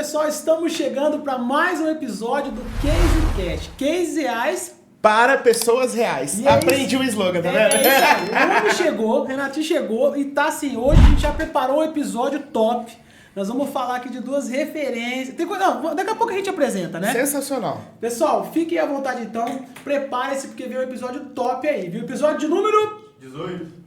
pessoal, estamos chegando para mais um episódio do CaseCast. Case reais para pessoas reais. E aprendi o slogan, tá vendo? É isso aí. O homem chegou, o Renatinho chegou e tá assim, hoje a gente já preparou um episódio top. Nós vamos falar aqui de duas referências. Não, daqui a pouco a gente apresenta, né? Sensacional. Pessoal, fiquem à vontade então. Prepare-se porque vem um episódio top aí, viu? Episódio de número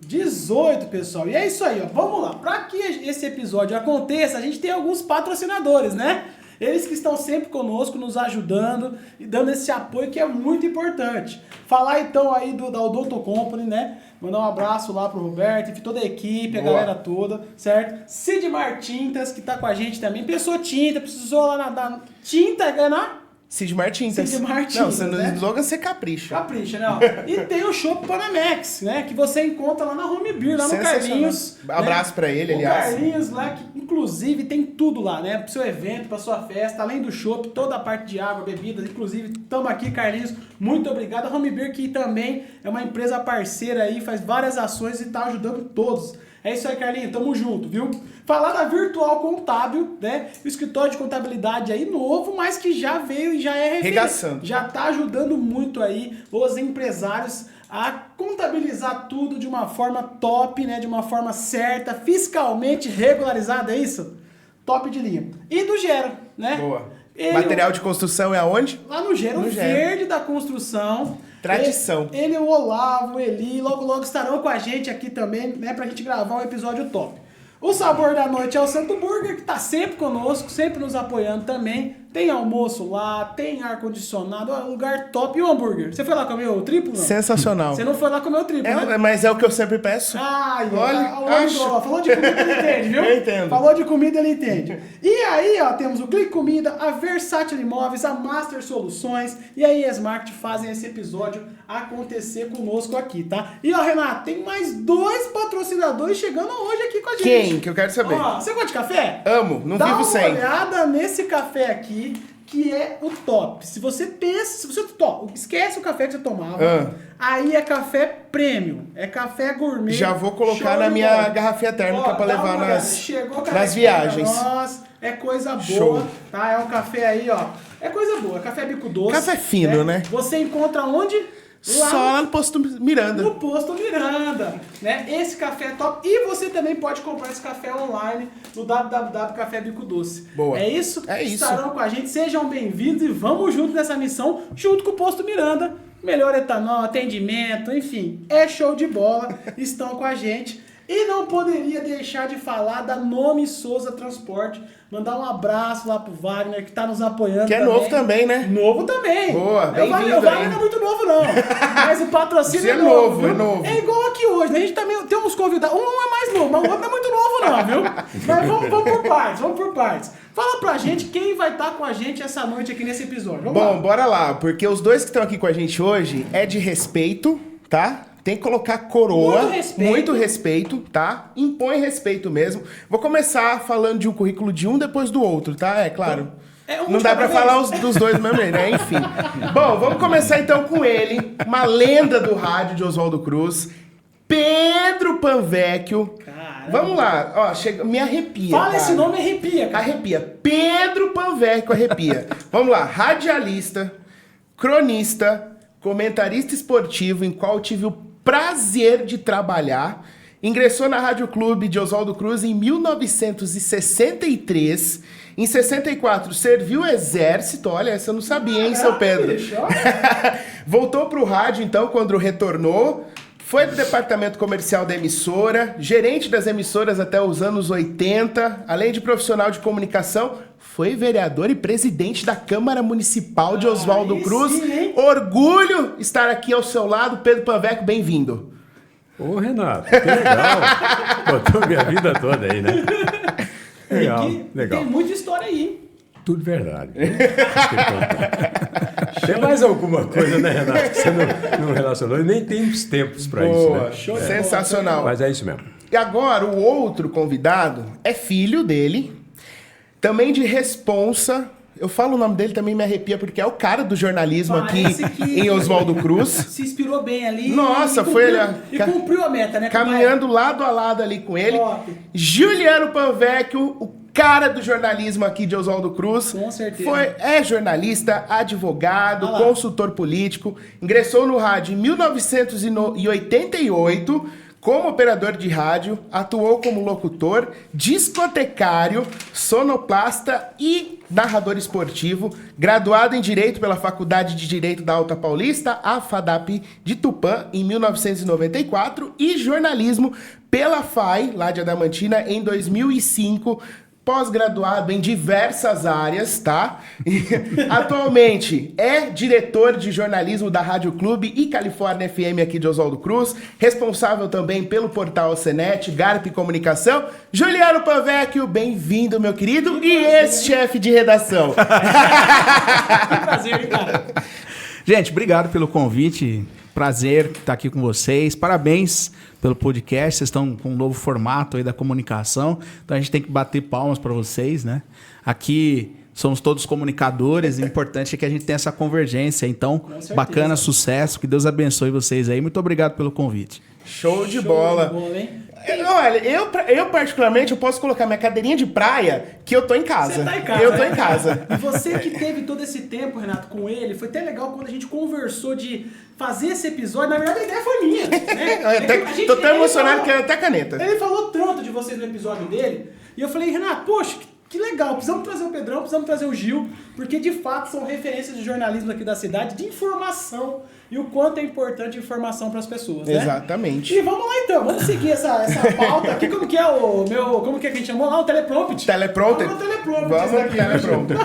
18, pessoal. E é isso aí, ó. Vamos lá. Para que esse episódio aconteça, a gente tem alguns patrocinadores, né? Eles que estão sempre conosco, nos ajudando e dando esse apoio que é muito importante. Falar então aí da Odonto Company, né? Mandar um abraço lá pro Roberto, enfim, toda a equipe, a galera toda, certo? Sidmar Tintas, que tá com a gente também. Pensou tinta, precisou lá na tinta, né? Sidmar Tintas. Sidmar Tintas, não, você no né? slogan você capricha. Capricha, né? E tem o Shop Panamex, né? Que você encontra lá na Home Beer, lá no Carlinhos. Abraço, né? Pra ele, aliás. O Carlinhos lá, que inclusive tem tudo lá, né? Pro seu evento, pra sua festa, além do shop, toda a parte de água, bebidas, inclusive estamos aqui, Carlinhos. Muito obrigado. A Home Beer, que também é uma empresa parceira aí, faz várias ações e tá ajudando todos. É isso aí, Carlinhos, tamo junto, viu? Falar da Virtual Contábil, né? O escritório de contabilidade aí novo, mas que já veio e já é referência. Regaçando. Já tá ajudando muito aí os empresários a contabilizar tudo de uma forma top, né? De uma forma certa, fiscalmente regularizada, é isso? Top de linha. E do Gero, né? Boa. Material de construção é aonde? Lá no Gero Verde da Construção. Tradição. Ele, o Olavo, o Eli, logo estarão com a gente aqui também, né, pra gente gravar um episódio top. O Sabor da Noite é o Santo Burger, que tá sempre conosco, sempre nos apoiando também. Tem almoço lá, tem ar-condicionado, é um lugar top. E o hambúrguer? Você foi lá comer o triplo? Não? Sensacional. Você não foi lá comer o triplo, né? Mas é o que eu sempre peço. Olha, falou de comida, ele entende, viu? Eu entendo. Falou de comida, ele entende. E aí, ó, temos o Clique Comida, a Versátil Imóveis, a Master Soluções e a ESMarket fazem esse episódio acontecer conosco aqui, tá? E ó, Renato, tem mais 2 patrocinadores chegando hoje aqui com a gente. Quem? Que eu quero saber. Ó, você gosta de café? Amo, não vivo sem. Dá uma olhada nesse café aqui, que é o top. Se você esquece o café que você tomava, aí é café premium, é café gourmet. Já vou colocar na minha garrafinha térmica pra levar nas viagens. Nossa, é coisa boa, Show. Tá? É um café aí, ó. É coisa boa, café bico doce. Café fino, né? Você encontra onde? Só no Posto Miranda. No Posto Miranda, né? Esse café é top. E você também pode comprar esse café online no www.café Bico Doce. Boa. É isso? É isso. Estarão com a gente. Sejam bem-vindos e vamos junto nessa missão, junto com o Posto Miranda. Melhor etanol, atendimento, enfim. É show de bola. Estão com a gente. E não poderia deixar de falar da Nome Souza Transporte. Mandar um abraço lá pro Wagner, que tá nos apoiando. Que é novo também, né? Novo também. Boa, bem-vindo. O Wagner não é muito novo, não. Mas o patrocínio é novo, viu? é novo. É igual aqui hoje, né? A gente também tem uns convidados. Um é mais novo, mas o outro não é muito novo, não, viu? Mas vamos por partes. Fala pra gente quem vai estar com a gente essa noite aqui nesse episódio. Vamos lá. Bora lá, porque os dois que estão aqui com a gente hoje é de respeito, tá? Tem que colocar coroa, muito respeito, tá? Impõe respeito mesmo. Vou começar falando de um currículo de um depois do outro, tá? É claro. Não dá pra falar dos dois mesmo, né? Enfim. Bom, vamos começar então com ele, uma lenda do rádio de Oswaldo Cruz, Pedro Panvecchio. Caramba. Vamos lá, ó, me arrepia. Fala esse nome, arrepia, cara. Arrepia. Pedro Panvecchio arrepia. Vamos lá, radialista, cronista, comentarista esportivo, em qual tive o prazer de trabalhar. Ingressou na Rádio Clube de Oswaldo Cruz em 1963. Em 64, serviu o Exército. Olha, essa eu não sabia, hein, seu Pedro? Voltou para o rádio, então, quando retornou. Foi do departamento comercial da emissora, gerente das emissoras até os anos 80, além de profissional de comunicação, foi vereador e presidente da Câmara Municipal de Oswaldo Cruz. Sim, orgulho estar aqui ao seu lado. Pedro Panvecchio, bem-vindo. Ô, Renato, que legal. Botou minha vida toda aí, né? Legal, legal. Tem muita história aí, hein? Tudo verdade. Tem mais alguma coisa, né, Renato, que você não relacionou? E nem tem os tempos para isso, né? Show. Sensacional. Mas é isso mesmo. E agora, o outro convidado é filho dele, também de responsa. Eu falo o nome dele, também me arrepia, porque é o cara do jornalismo aqui em Oswaldo Cruz. Se inspirou bem ali. Nossa, e cumpriu a meta, né? Caminhando lado a lado ali com ele. Top. Juliano Panvecchio, o cara do jornalismo aqui de Oswaldo Cruz. Com certeza. É jornalista, advogado, consultor político. Ingressou no rádio em 1988 como operador de rádio. Atuou como locutor, discotecário, sonoplasta e narrador esportivo. Graduado em Direito pela Faculdade de Direito da Alta Paulista, a FADAP de Tupã, em 1994. E jornalismo pela FAI, lá de Adamantina, em 2005. Pós-graduado em diversas áreas, tá? E, atualmente é diretor de jornalismo da Rádio Clube e Califórnia FM aqui de Oswaldo Cruz, responsável também pelo portal CNET, Garp Comunicação. Juliano Pavecchio, bem-vindo, meu querido, e ex-chefe de redação. Que prazer, cara. Gente, obrigado pelo convite. Prazer estar aqui com vocês. Parabéns pelo podcast. Vocês estão com um novo formato aí da comunicação. Então a gente tem que bater palmas para vocês, né? Aqui somos todos comunicadores. O importante é que a gente tenha essa convergência. Então, bacana, sucesso. Que Deus abençoe vocês aí. Muito obrigado pelo convite. Show de bola. Hein? Olha, eu particularmente, eu posso colocar minha cadeirinha de praia, que eu tô em casa. Você tá em casa. Eu tô em casa. E você que teve todo esse tempo, Renato, com ele, foi até legal quando a gente conversou de fazer esse episódio. Na verdade, a ideia foi minha. Né? Tô tão emocionado que eu até caneta. Ele falou tanto de vocês no episódio dele, e eu falei, Renato, poxa, que legal, precisamos trazer o Pedrão, precisamos trazer o Gil, porque de fato são referências de jornalismo aqui da cidade, de informação, e o quanto é importante a informação para as pessoas, né? Exatamente. E vamos lá então, vamos seguir essa pauta aqui. Como que é como que a gente chamou lá? O teleprompter. Teleprompter. Vamos ao teleprompter. Vamos ao teleprompter.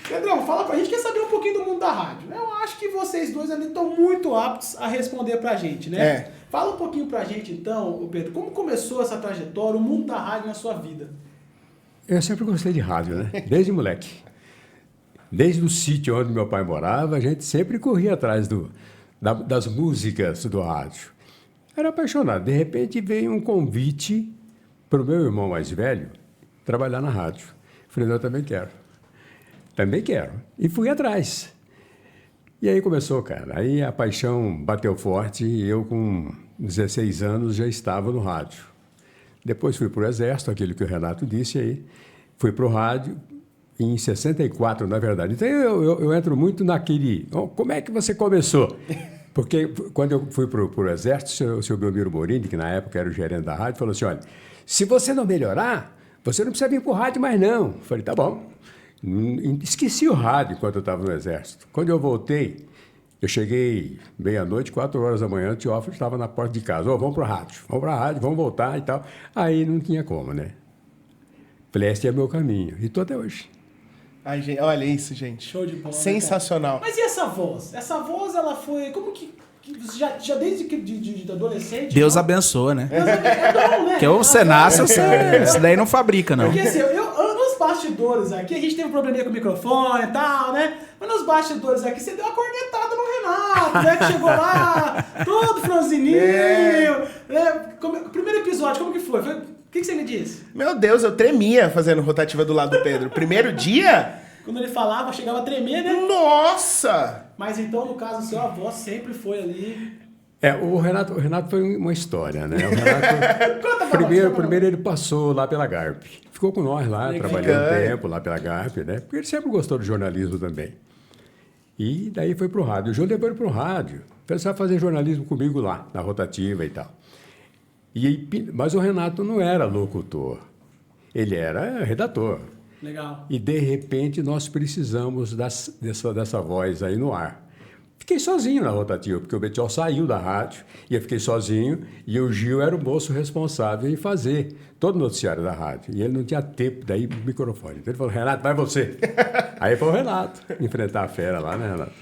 Pedrão, fala pra gente, quer saber um pouquinho do mundo da rádio. Eu acho que vocês dois ali estão muito aptos a responder pra gente, né? É. Fala um pouquinho pra gente então, Pedro, como começou essa trajetória, o mundo da rádio na sua vida? Eu sempre gostei de rádio, né? Desde moleque. Desde o sítio onde meu pai morava, a gente sempre corria atrás das músicas do rádio. Era apaixonado. De repente veio um convite para o meu irmão mais velho trabalhar na rádio. Falei, eu também quero. Também quero. E fui atrás. E aí começou, cara. Aí a paixão bateu forte e eu, com 16 anos, já estava no rádio. Depois fui para o Exército, aquilo que o Renato disse aí. Fui para o rádio em 64, na verdade. Então eu entro muito naquele... Como é que você começou? Porque quando eu fui para o Exército, o senhor Belmiro Morini, que na época era o gerente da rádio, falou assim, olha, se você não melhorar, você não precisa vir para o rádio mais não. Eu falei, tá bom. Esqueci o rádio enquanto eu estava no Exército. Quando eu voltei, eu cheguei meia-noite, 4 horas da manhã, o Teófilo estava na porta de casa. Vamos para a rádio, vamos voltar e tal. Aí não tinha como, né? Falei, esse é meu caminho. E estou até hoje. Ai, gente, olha isso, gente. Show de bola. Sensacional. Né, mas e essa voz? Essa voz, ela foi... Como que já desde que de adolescente... Deus não? abençoa, né? É dom, né? Porque você nasce, isso daí não fabrica, não. Porque assim, nos bastidores aqui, a gente teve um probleminha com o microfone e tal, né? Mas nos bastidores aqui, você deu uma cornetada no Renato, né? Que chegou lá, todo franzininho. O primeiro episódio, como que foi? O que você me disse? Meu Deus, eu tremia fazendo rotativa do lado do Pedro. Primeiro dia... Quando ele falava, chegava a tremer, né? Nossa! Mas então, no caso, seu avó sempre foi ali... O Renato foi uma história, né? O Renato, primeiro ele passou lá pela Garp. Ficou com nós lá, trabalhando tempo lá pela Garp, né? Porque ele sempre gostou de jornalismo também. E daí foi pro rádio. O João levou ele pro rádio. Pensava em fazer jornalismo comigo lá, na rotativa e tal. Mas o Renato não era locutor. Ele era redator. Legal. E, de repente, nós precisamos dessa voz aí no ar. Fiquei sozinho na rotativa, porque o Betiol saiu da rádio, e eu fiquei sozinho, e o Gil era o moço responsável em fazer todo o noticiário da rádio. E ele não tinha tempo daí pro microfone. Então ele falou, Renato, vai você. Aí foi o Renato enfrentar a fera lá, né, Renato?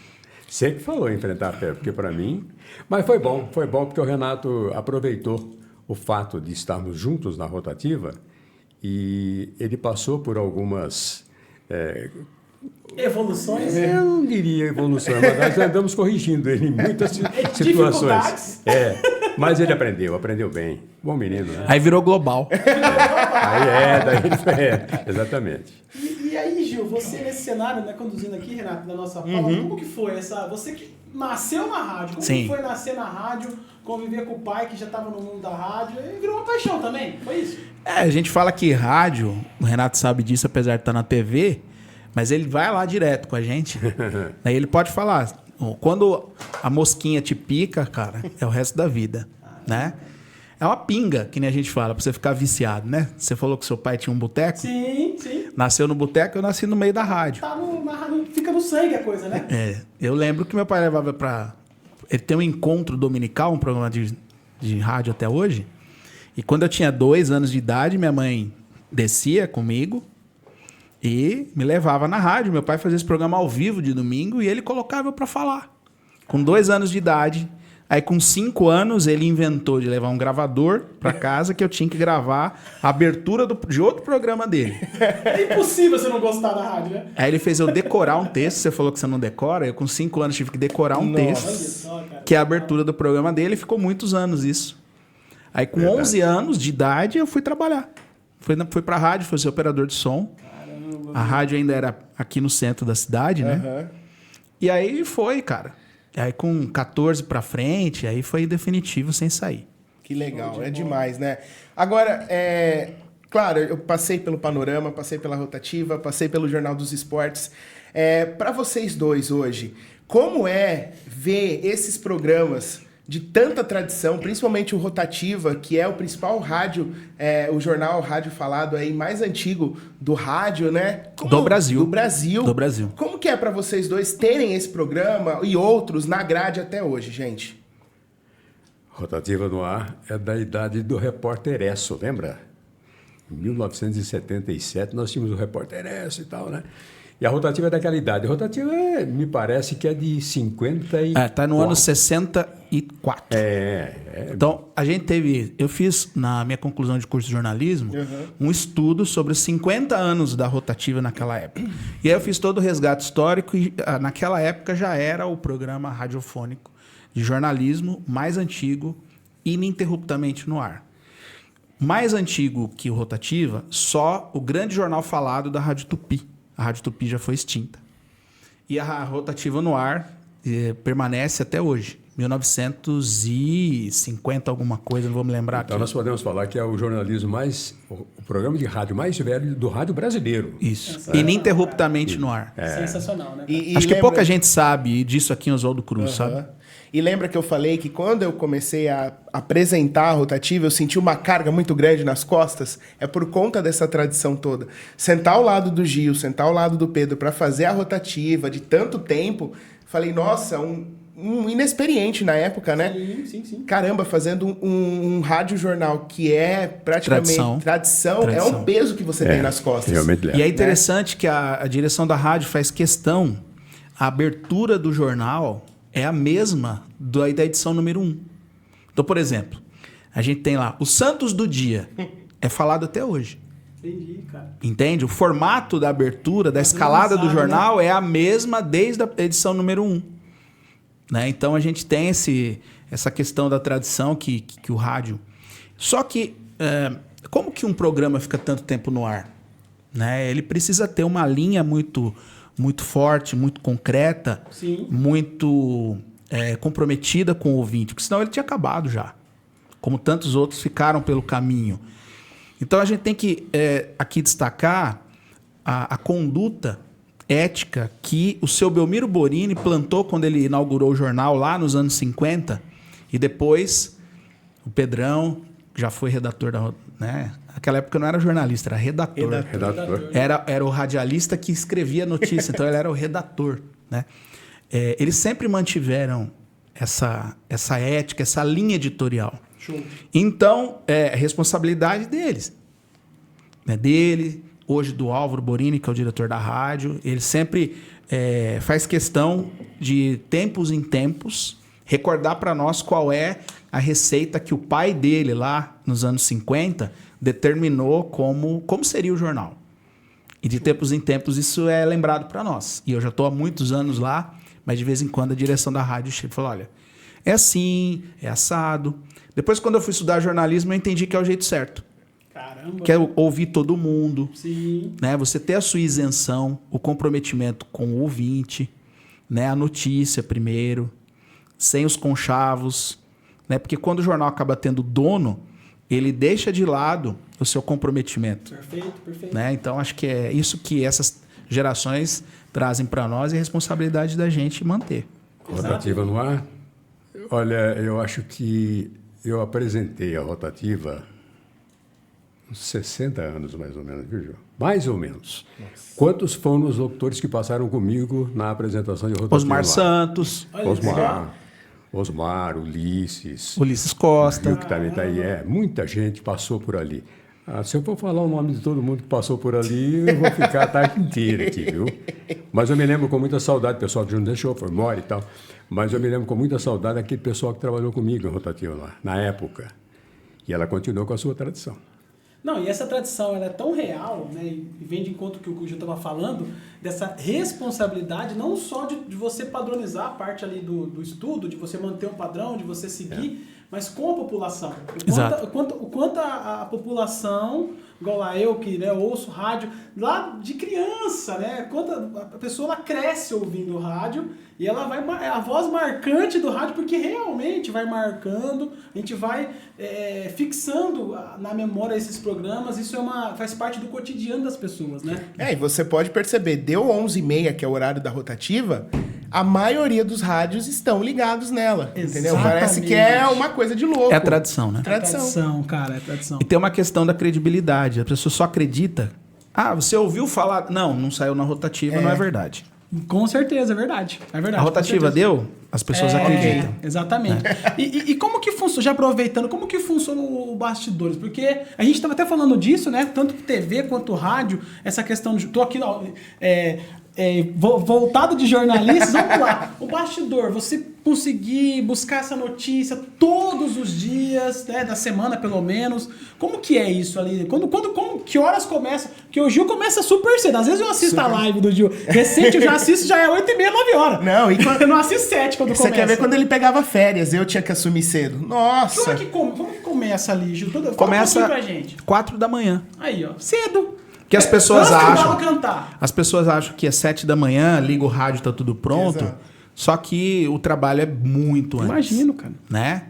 Sempre falou enfrentar a fera, porque para mim... Mas foi bom porque o Renato aproveitou o fato de estarmos juntos na rotativa, e ele passou por algumas... Evoluções? Eu não diria evolução, mas nós andamos corrigindo ele em muitas situações. Mas ele aprendeu bem. Bom menino, né? Aí virou global. Exatamente. E aí, Gil, você nesse cenário, né, conduzindo aqui, Renato, da nossa fala, como que foi essa... Você que nasceu na rádio. Como que foi nascer na rádio, conviver com o pai que já estava no mundo da rádio, e virou uma paixão também, foi isso? A gente fala que rádio, o Renato sabe disso, apesar de estar na TV, mas ele vai lá direto com a gente. Aí ele pode falar, quando a mosquinha te pica, cara, é o resto da vida, né? É uma pinga, que nem a gente fala, pra você ficar viciado, né? Você falou que seu pai tinha um boteco? Sim, sim. Nasceu no boteco, eu nasci no meio da rádio. Fica no sangue a coisa, né? Eu lembro que meu pai levava pra... Ele tem um encontro dominical, um programa de rádio até hoje. E quando eu tinha 2 anos de idade, minha mãe descia comigo e me levava na rádio. Meu pai fazia esse programa ao vivo de domingo e ele colocava eu pra falar. Com 2 anos de idade. Aí com 5 anos ele inventou de levar um gravador pra casa que eu tinha que gravar a abertura de outro programa dele. É impossível você não gostar da rádio, né? Aí ele fez eu decorar um texto. Você falou que você não decora. Eu com 5 anos tive que decorar um texto, que é a abertura do programa dele. E ficou muitos anos isso. Aí com 11 anos de idade eu fui trabalhar. Fui pra rádio, fui ser operador de som. Caramba. A rádio ainda era aqui no centro da cidade, né? E aí foi, cara. Aí com 14 pra frente, aí foi definitivo sem sair. Que legal, é demais, né? Agora, claro, eu passei pelo Panorama, passei pela Rotativa, passei pelo Jornal dos Esportes. Para vocês dois hoje, como é ver esses programas de tanta tradição, principalmente o Rotativa, que é o principal rádio, o jornal rádio falado aí mais antigo do rádio, né? Do Brasil. Do Brasil. Do Brasil. Como que é para vocês dois terem esse programa e outros na grade até hoje, gente? Rotativa no ar é da idade do Repórter Esso, lembra? Em 1977 nós tínhamos o Repórter Esso e tal, né? E a Rotativa é daquela idade. A Rotativa me parece que é de 54. Tá no ano 64. Então, a gente teve... Eu fiz, na minha conclusão de curso de jornalismo, um estudo sobre os 50 anos da Rotativa naquela época. E aí eu fiz todo o resgate histórico e naquela época já era o programa radiofônico de jornalismo mais antigo, ininterruptamente no ar. Mais antigo que o Rotativa, só o grande jornal falado da Rádio Tupi. A Rádio Tupi já foi extinta. E a Rotativa no ar permanece até hoje. 1950 alguma coisa, não vou me lembrar então aqui. Nós podemos falar que é o jornalismo mais... O programa de rádio mais velho do rádio brasileiro. Isso. Ininterruptamente no ar. Sensacional, né? Acho que pouca gente sabe disso aqui em Oswaldo Cruz, sabe? E lembra que eu falei que quando eu comecei a apresentar a Rotativa, eu senti uma carga muito grande nas costas? É por conta dessa tradição toda. Sentar ao lado do Gil, sentar ao lado do Pedro para fazer a Rotativa de tanto tempo, falei, nossa, um inexperiente na época, né? Sim. Caramba, fazendo um rádio jornal que é praticamente tradição. É um peso que você tem nas costas. Realmente e é interessante que a direção da rádio faz questão, a abertura do jornal é a mesma da edição número 1. Então, por exemplo, a gente tem lá o Santos do Dia. É falado até hoje. Entendi, cara. Entende? O formato da abertura, da escalada do jornal é a mesma desde a edição número 1. Né? Então, a gente tem essa questão da tradição que o rádio... Só que, como que um programa fica tanto tempo no ar? Né? Ele precisa ter uma linha muito forte, muito concreta, muito comprometida com o ouvinte, porque senão ele tinha acabado já, como tantos outros ficaram pelo caminho. Então a gente tem que aqui destacar a conduta ética que o seu Belmiro Borini plantou quando ele inaugurou o jornal lá nos anos 50, e depois o Pedrão já foi redator da... Né? Naquela época não era jornalista, era redator. Era o radialista que escrevia a notícia, então ele era o redator. Né? Eles sempre mantiveram essa ética, essa linha editorial. Show. Então, é responsabilidade deles. Né? Dele, hoje do Álvaro Borini, que é o diretor da rádio. Ele sempre faz questão de tempos em tempos recordar para nós qual é a receita que o pai dele lá nos anos 50 determinou como seria o jornal. E de tempos em tempos isso é lembrado para nós. E eu já estou há muitos anos lá, mas de vez em quando a direção da rádio chega e fala, olha, é assim, é assado. Depois, quando eu fui estudar jornalismo, eu entendi que é o jeito certo. Caramba. Que é ouvir todo mundo. Sim. Né? Você ter a sua isenção, o comprometimento com o ouvinte, né? A notícia primeiro, sem os conchavos, né? Porque quando o jornal acaba tendo dono, ele deixa de lado o seu comprometimento. Perfeito. Né? Então, acho que é isso que essas gerações trazem para nós e a responsabilidade da gente manter. Rotativa no ar. Olha, eu acho que eu apresentei a Rotativa uns 60 anos, mais ou menos, viu, João? Mais ou menos. Nossa. Quantos foram os locutores que passaram comigo na apresentação de Rotativa Osmar Santos. Osmar, Ulisses Costa. Que também está aí. Muita gente passou por ali. Se eu for falar o nome de todo mundo que passou por ali, eu vou ficar a tarde inteira aqui, viu? Mas eu me lembro com muita saudade, o pessoal que não deixou, foi embora e tal. Mas eu me lembro com muita saudade daquele pessoal que trabalhou comigo em Rotativa lá, na época. E ela continuou com a sua tradição. Não, e essa tradição ela é tão real, né, e vem de encontro que o Gil estava falando, dessa responsabilidado não só de você padronizar a parte ali do estudo, de você manter um padrão, de você seguir, mas com a população. O quanto a população, igual lá eu que, né, ouço rádio, lá de criança, né, quanto a pessoa ela cresce ouvindo rádio e ela vai, é a voz marcante do rádio, porque realmente vai marcando, a gente vai fixando na memória esses programas, isso faz parte do cotidiano das pessoas, né? E você pode perceber, deu 11h30, que é o horário da Rotativa, a maioria dos rádios estão ligados nela, entendeu? Parece que é uma coisa de louco. É a tradição, né? É tradição, cara, é tradição. E tem uma questão da credibilidade, a pessoa só acredita. Você ouviu falar... Não saiu na Rotativa, não é verdade. Com certeza, é verdade. É verdade. A Rotativa deu, as pessoas acreditam. Exatamente. E como que funciona, já aproveitando, como que funciona o bastidores? Porque a gente estava até falando disso, né? Tanto TV quanto rádio, essa questão de... Tô aqui, voltado de jornalistas, vamos lá. O bastidor, você conseguir buscar essa notícia todos os dias, né, da semana pelo menos. Como que é isso ali? Que horas começa? Porque o Gil começa super cedo. Às vezes eu assisto a live do Gil. Recente eu já assisto, já é 8h30, 9 horas. Não, e eu não assisto 7 quando começa. Você quer ver quando ele pegava férias, eu tinha que assumir cedo. Nossa! Como que começa ali, Gil? Começa pra gente. 4 da manhã. Aí, ó. Cedo. Que as pessoas acham. Cantar. As pessoas acham que é 7 da manhã, liga o rádio, tá tudo pronto. Exato. Só que o trabalho é muito antes. Imagino, cara. Né?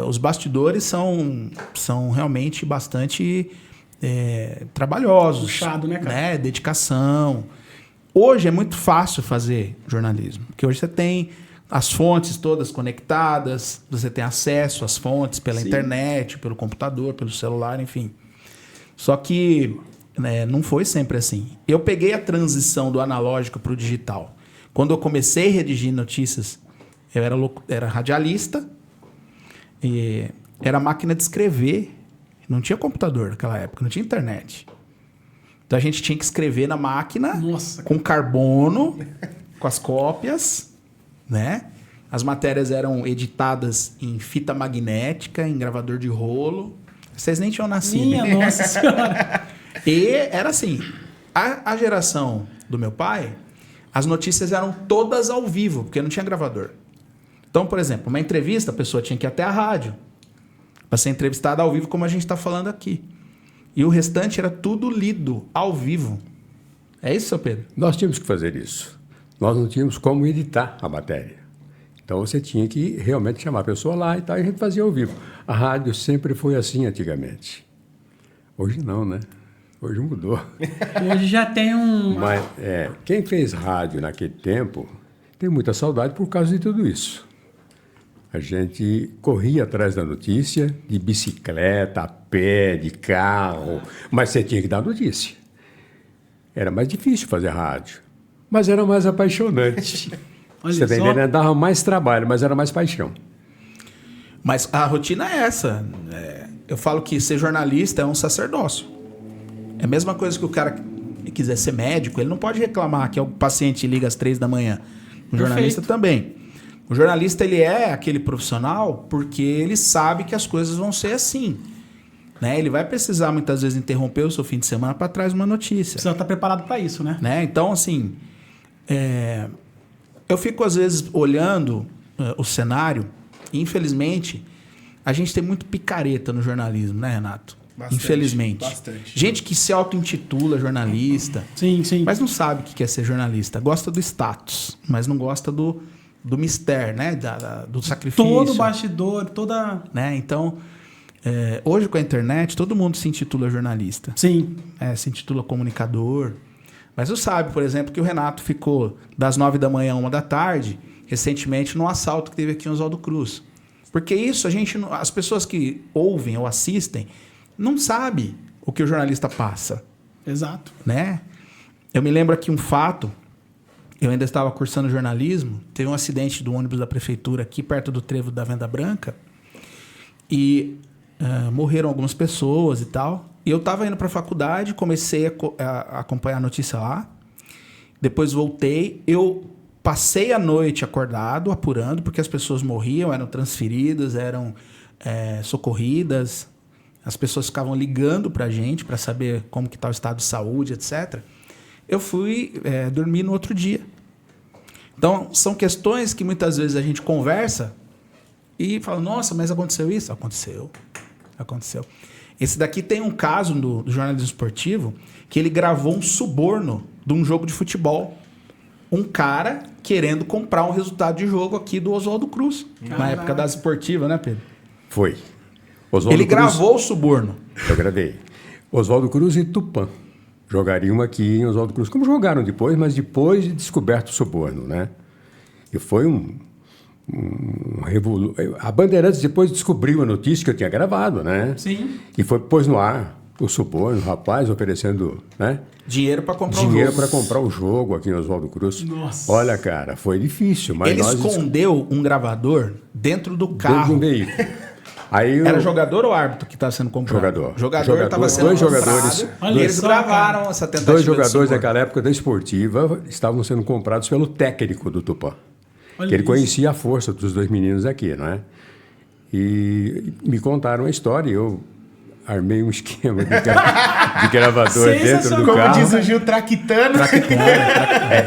Os bastidores são realmente bastante trabalhosos. Puxado, né, cara? Né? Dedicação. Hoje é muito fácil fazer jornalismo. Porque hoje você tem as fontes todas conectadas, você tem acesso às fontes pela internet, pelo computador, pelo celular, enfim. Só que não foi sempre assim. Eu peguei a transição do analógico para o digital. Quando eu comecei a redigir notícias, eu era radialista, e era máquina de escrever. Não tinha computador naquela época, não tinha internet. Então a gente tinha que escrever na máquina, com carbono, com as cópias, né? As matérias eram editadas em fita magnética, em gravador de rolo. Vocês nem tinham nascido. Minha nossa senhora! E era assim, a geração do meu pai, as notícias eram todas ao vivo, porque não tinha gravador. Então, por exemplo, uma entrevista, a pessoa tinha que ir até a rádio para ser entrevistada ao vivo, como a gente está falando aqui. E o restante era tudo lido ao vivo. É isso, seu Pedro? Nós tínhamos que fazer isso. Nós não tínhamos como editar a matéria. Então você tinha que realmente chamar a pessoa lá e tal, e a gente fazia ao vivo. A rádio sempre foi assim antigamente. Hoje não, né? Hoje mudou. Hoje já tem um... Mas quem fez rádio naquele tempo tem muita saudade por causa de tudo isso. A gente corria atrás da notícia, de bicicleta, a pé, de carro, mas você tinha que dar notícia. Era mais difícil fazer rádio, mas era mais apaixonante. Você tá entendendo? Dava mais trabalho, mas era mais paixão. Mas a rotina é essa. Eu falo que ser jornalista é um sacerdócio. É a mesma coisa que o cara que quiser ser médico, ele não pode reclamar que o paciente liga às 3 da manhã. O jornalista também. O jornalista, ele é aquele profissional porque ele sabe que as coisas vão ser assim. Né? Ele vai precisar, muitas vezes, interromper o seu fim de semana para trazer uma notícia. Precisa estar preparado para isso, né? Então, assim, eu fico, às vezes, olhando o cenário e, infelizmente, a gente tem muito picareta no jornalismo, né, Renato? Bastante, infelizmente. Bastante. Gente que se auto-intitula jornalista, sim. mas não sabe o que é ser jornalista. Gosta do status, mas não gosta do mistério, né? Do sacrifício. Todo o bastidor, toda... Né? Então, hoje com a internet, todo mundo se intitula jornalista. Sim. Se intitula comunicador. Mas você sabe, por exemplo, que o Renato ficou das 9 da manhã a 1 da tarde, recentemente, num assalto que teve aqui em Oswaldo Cruz. Porque isso, as pessoas que ouvem ou assistem, não sabem o que o jornalista passa. Exato. Né? Eu me lembro aqui um fato, eu ainda estava cursando jornalismo, teve um acidente do ônibus da prefeitura aqui perto do trevo da Venda Branca, e morreram algumas pessoas e tal. E eu estava indo para a faculdade, comecei a acompanhar a notícia lá. Depois voltei. Eu passei a noite acordado, apurando, porque as pessoas morriam, eram transferidas, eram socorridas. As pessoas ficavam ligando para a gente para saber como que está o estado de saúde, etc. Eu fui dormir no outro dia. Então, são questões que muitas vezes a gente conversa e fala, nossa, mas aconteceu isso? Aconteceu. Esse daqui tem um caso do jornalismo esportivo que ele gravou um suborno de um jogo de futebol. Um cara querendo comprar um resultado de jogo aqui do Oswaldo Cruz. Na época das esportivas, né, Pedro? Foi. Ele gravou o suborno. Eu gravei. Oswaldo Cruz e Tupã jogariam aqui em Oswaldo Cruz. Como jogaram depois, mas depois de descoberto o suborno, né? E foi a Bandeirantes depois descobriu a notícia que eu tinha gravado, né? Sim. E pôs no ar o suborno, o rapaz oferecendo, né? Dinheiro para comprar o jogo aqui em Oswaldo Cruz. Nossa. Olha, cara, foi difícil. Mas ele escondeu um gravador dentro do carro. Dentro de um veículo. Aí Era jogador ou árbitro que estava sendo comprado? Jogador estava sendo dois comprado. jogadores. E eles gravaram essa tentativa. Dois jogadores daquela época da esportiva estavam sendo comprados pelo técnico do Tupã. Que ele conhecia a força dos dois meninos aqui, não é? E me contaram a história e eu armei um esquema de gravador dentro do Como carro. diz o Gil, traquitano.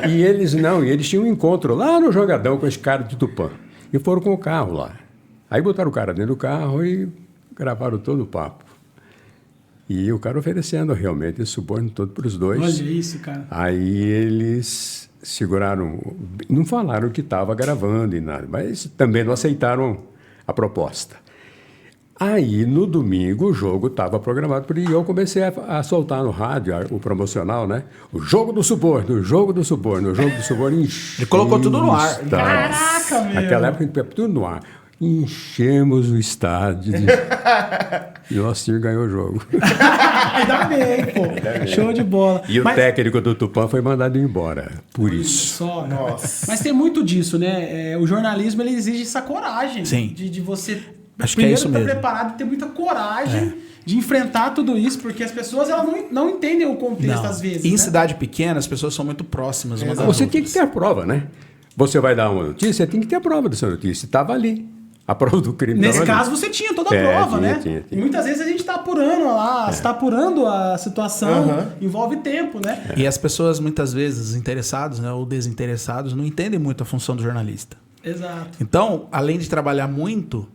E eles tinham um encontro lá no Jogadão com esse cara de Tupã. E foram com o carro lá. Aí botaram o cara dentro do carro e gravaram todo o papo. E o cara oferecendo realmente esse suborno todo para os dois. Olha isso, cara. Aí eles seguraram, não falaram que estava gravando e nada, mas também não aceitaram a proposta. Aí, no domingo, o jogo estava programado, e eu comecei a soltar no rádio o promocional, né? O jogo do suborno, o jogo do suborno, o jogo do suborno. Ele colocou tudo no ar. Caraca, meu! Naquela época, a gente pegou tudo no ar. Enchemos o estádio e o Nocinho ganhou o jogo. Ainda bem, pô. Show de bola. E o técnico do Tupã foi mandado embora, por isso. Só, Nossa. Mas tem muito disso, né? O jornalismo, ele exige essa coragem. Sim. De você, acho que é isso mesmo, estar preparado e ter muita coragem de enfrentar tudo isso, porque as pessoas elas não entendem o contexto às vezes. Em cidade pequena, as pessoas são muito próximas umas das Você outras. tem que ter a prova, né? Você vai dar uma notícia, você tem que ter a prova dessa notícia. Estava ali. A prova do crime Nesse estava caso, ali. você tinha toda a prova, né? Tinha. E muitas vezes a gente está apurando lá, você está apurando a situação, envolve tempo, né? E as pessoas, muitas vezes, interessados, né, ou desinteressados, não entendem muito a função do jornalista. Exato. Então, além de trabalhar muito,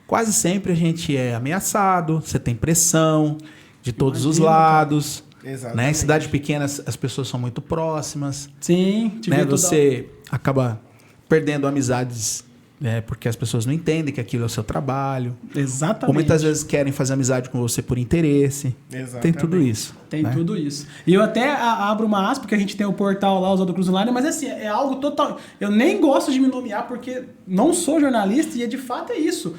quase sempre a gente é ameaçado, você tem pressão de todos os lados. Exatamente. Né? Em cidade pequena, as pessoas são muito próximas. Sim, Né? Você acaba perdendo amizades, porque as pessoas não entendem que aquilo é o seu trabalho. Exatamente. Ou muitas vezes querem fazer amizade com você por interesse. Exatamente. Tem tudo isso. Tem né? tudo isso. E eu até abro uma aspa, porque a gente tem o portal lá, Oswaldo Cruz Online, mas assim, é algo total... Eu nem gosto de me nomear, porque não sou jornalista e de fato é isso.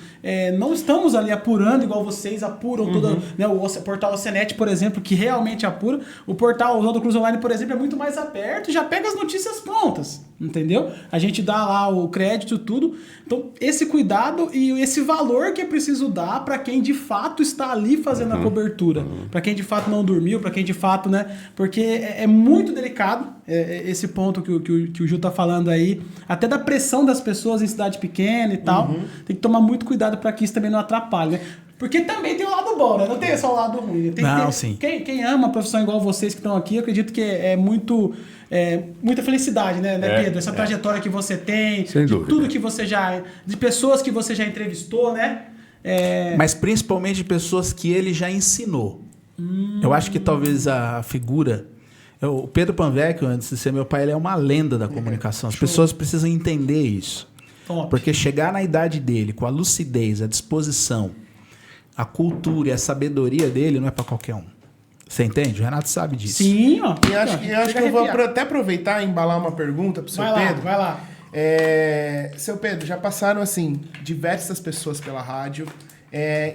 Não estamos ali apurando igual vocês apuram todo... Né, o portal Ocenet, por exemplo, que realmente apura. O portal Oswaldo Cruz Online, por exemplo, é muito mais aberto e já pega as notícias prontas. Entendeu? A gente dá lá o crédito, tudo. Então, esse cuidado e esse valor que é preciso dar para quem de fato está ali fazendo a cobertura. Para quem de fato não dormiu, para quem de fato, né? Porque é muito delicado esse ponto que o Gil tá falando aí. Até da pressão das pessoas em cidade pequena e tal. Tem que tomar muito cuidado para que isso também não atrapalhe, né? Porque também tem o lado bom, né? Não tem só o lado ruim. Tem que ter, sim. Quem ama a profissão igual vocês que estão aqui, eu acredito que é muita felicidade, né, Pedro? Essa trajetória que você tem, Sem de dúvida. tudo que você de pessoas que você já entrevistou, né? Mas principalmente de pessoas que ele já ensinou. Eu acho que talvez a figura... O Pedro Panvecchio, antes de ser meu pai, ele é uma lenda da comunicação. As pessoas precisam entender isso. Top. Porque chegar na idade dele, com a lucidez, a disposição, a cultura e a sabedoria dele, não é pra qualquer um. Você entende? O Renato sabe disso. Sim, ó. E acho que eu vou até aproveitar e embalar uma pergunta pro seu Pedro. Vai lá. Seu Pedro, já passaram, assim, diversas pessoas pela rádio.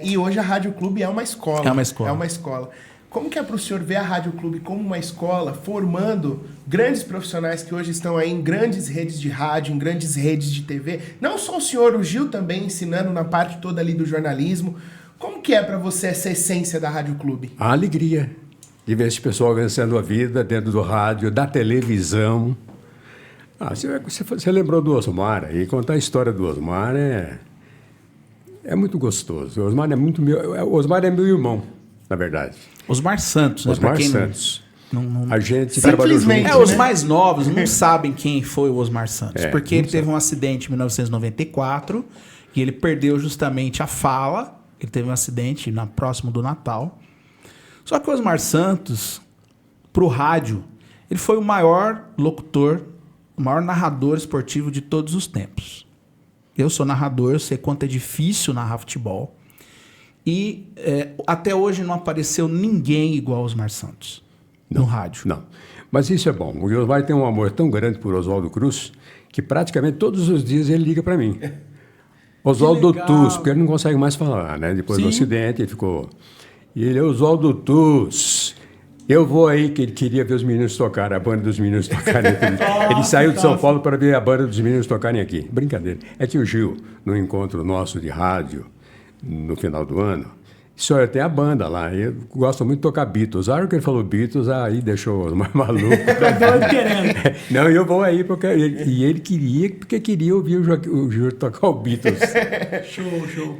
E hoje a Rádio Clube é uma escola. É uma escola. É uma escola. Como que é para o senhor ver a Rádio Clube como uma escola, formando grandes profissionais que hoje estão aí em grandes redes de rádio, em grandes redes de TV? Não só o senhor, o Gil também ensinando na parte toda ali do jornalismo. Como que é para você essa essência da Rádio Clube? A alegria de ver esse pessoal vencendo a vida dentro do rádio, da televisão. Você lembrou do Osmar, e contar a história do Osmar é muito gostoso. O Osmar é meu irmão, na verdade. Osmar Santos, né? Osmar Santos. A gente trabalhou junto. Os mais novos não sabem quem foi o Osmar Santos, porque ele teve um acidente em 1994 e ele perdeu justamente a fala. Ele teve um acidente próximo do Natal. Só que o Osmar Santos, pro rádio, ele foi o maior locutor, o maior narrador esportivo de todos os tempos. Eu sou narrador, eu sei quanto é difícil narrar futebol. E até hoje não apareceu ninguém igual ao Osmar Santos no rádio. Não, mas isso é bom. O Osmar tem um amor tão grande por Oswaldo Cruz que praticamente todos os dias ele liga para mim. Oswaldo Tus, porque ele não consegue mais falar, né? Depois do acidente ele ficou... E ele é Oswaldo Tus. Eu vou aí, que ele queria ver os meninos tocarem, a banda dos meninos tocarem. Ele saiu de São Paulo para ver a banda dos meninos tocarem aqui. Brincadeira. É que o Gil, no encontro nosso de rádio, no final do ano, só tem a banda lá. Eu gosto muito de tocar Beatles. A hora que ele falou Beatles, aí deixou os mais malucos. Não, eu vou aí, porque ele queria, porque queria ouvir o Gil tocar o Beatles. Show.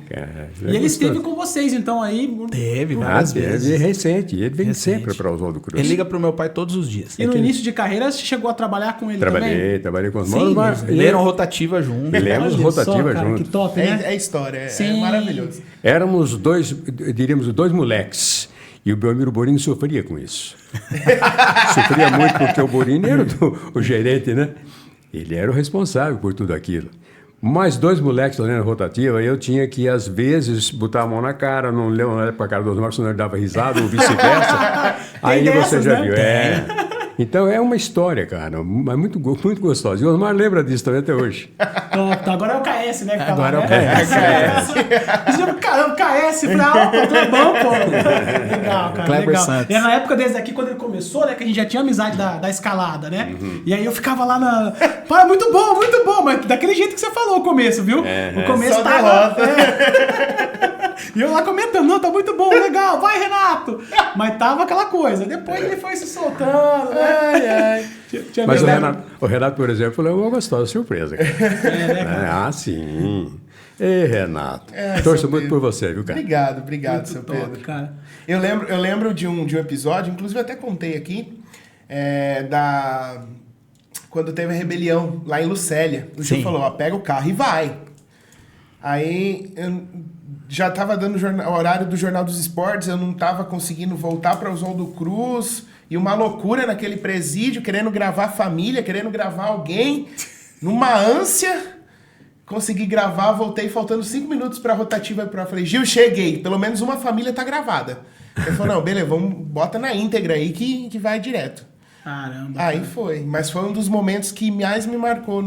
E ele esteve com vocês, então, aí? Teve, várias vezes. É recente. Ele vem sempre para Oswaldo Cruz. Ele liga pro meu pai todos os dias. E no início de carreira, você chegou a trabalhar com ele também? Trabalhei com os irmãos. Leram rotativa junto. Lemos rotativa junto. Que top, né? É história, é maravilhoso. Éramos diríamos, dois moleques. E o Belmiro Borini sofria com isso. Sofria muito porque o Borini era o gerente, né? Ele era o responsável por tudo aquilo. Mais dois moleques olhando a rotativa, eu tinha que, às vezes, botar a mão na cara, não olhar para a cara do Osmar, senão ele dava risada, ou vice-versa. Aí dessas, você já né? viu. Então é uma história, cara, mas muito gostosa. E o Osmar lembra disso também até hoje. Agora é o KS, né? Agora é o KS. Caramba, o KS, falei, opa, tudo bom, pô? Legal, cara, Kleber legal. Santos. E na época desse aqui, quando ele começou, né, que a gente já tinha amizade da escalada, né? E aí eu ficava lá na... Para, muito bom, mas daquele jeito que você falou o começo, viu? O começo só tava... E eu lá comentando, não, tá muito bom, legal, vai, Renato! Mas tava aquela coisa. Depois ele foi se soltando, né? Mas o Renato, por exemplo, foi uma gostosa surpresa. Né, cara? Sim. Ei, Renato. Torço muito por você, viu, cara? Obrigado, Muito seu top, Pedro. cara. Eu lembro de um episódio, inclusive eu até contei aqui, quando teve a rebelião lá em Lucélia. O Gil falou, pega o carro e vai. Aí já estava dando o horário do Jornal dos Esportes, eu não estava conseguindo voltar para Oswaldo Cruz, e uma loucura naquele presídio, querendo gravar a família, querendo gravar alguém, numa ânsia. Consegui gravar, voltei faltando 5 minutos para a rotativa. Falei, Gil, cheguei, pelo menos uma família tá gravada. Ele falou, não, beleza, bota na íntegra aí que vai direto. Caramba. Aí foi, mas foi um dos momentos que mais me marcou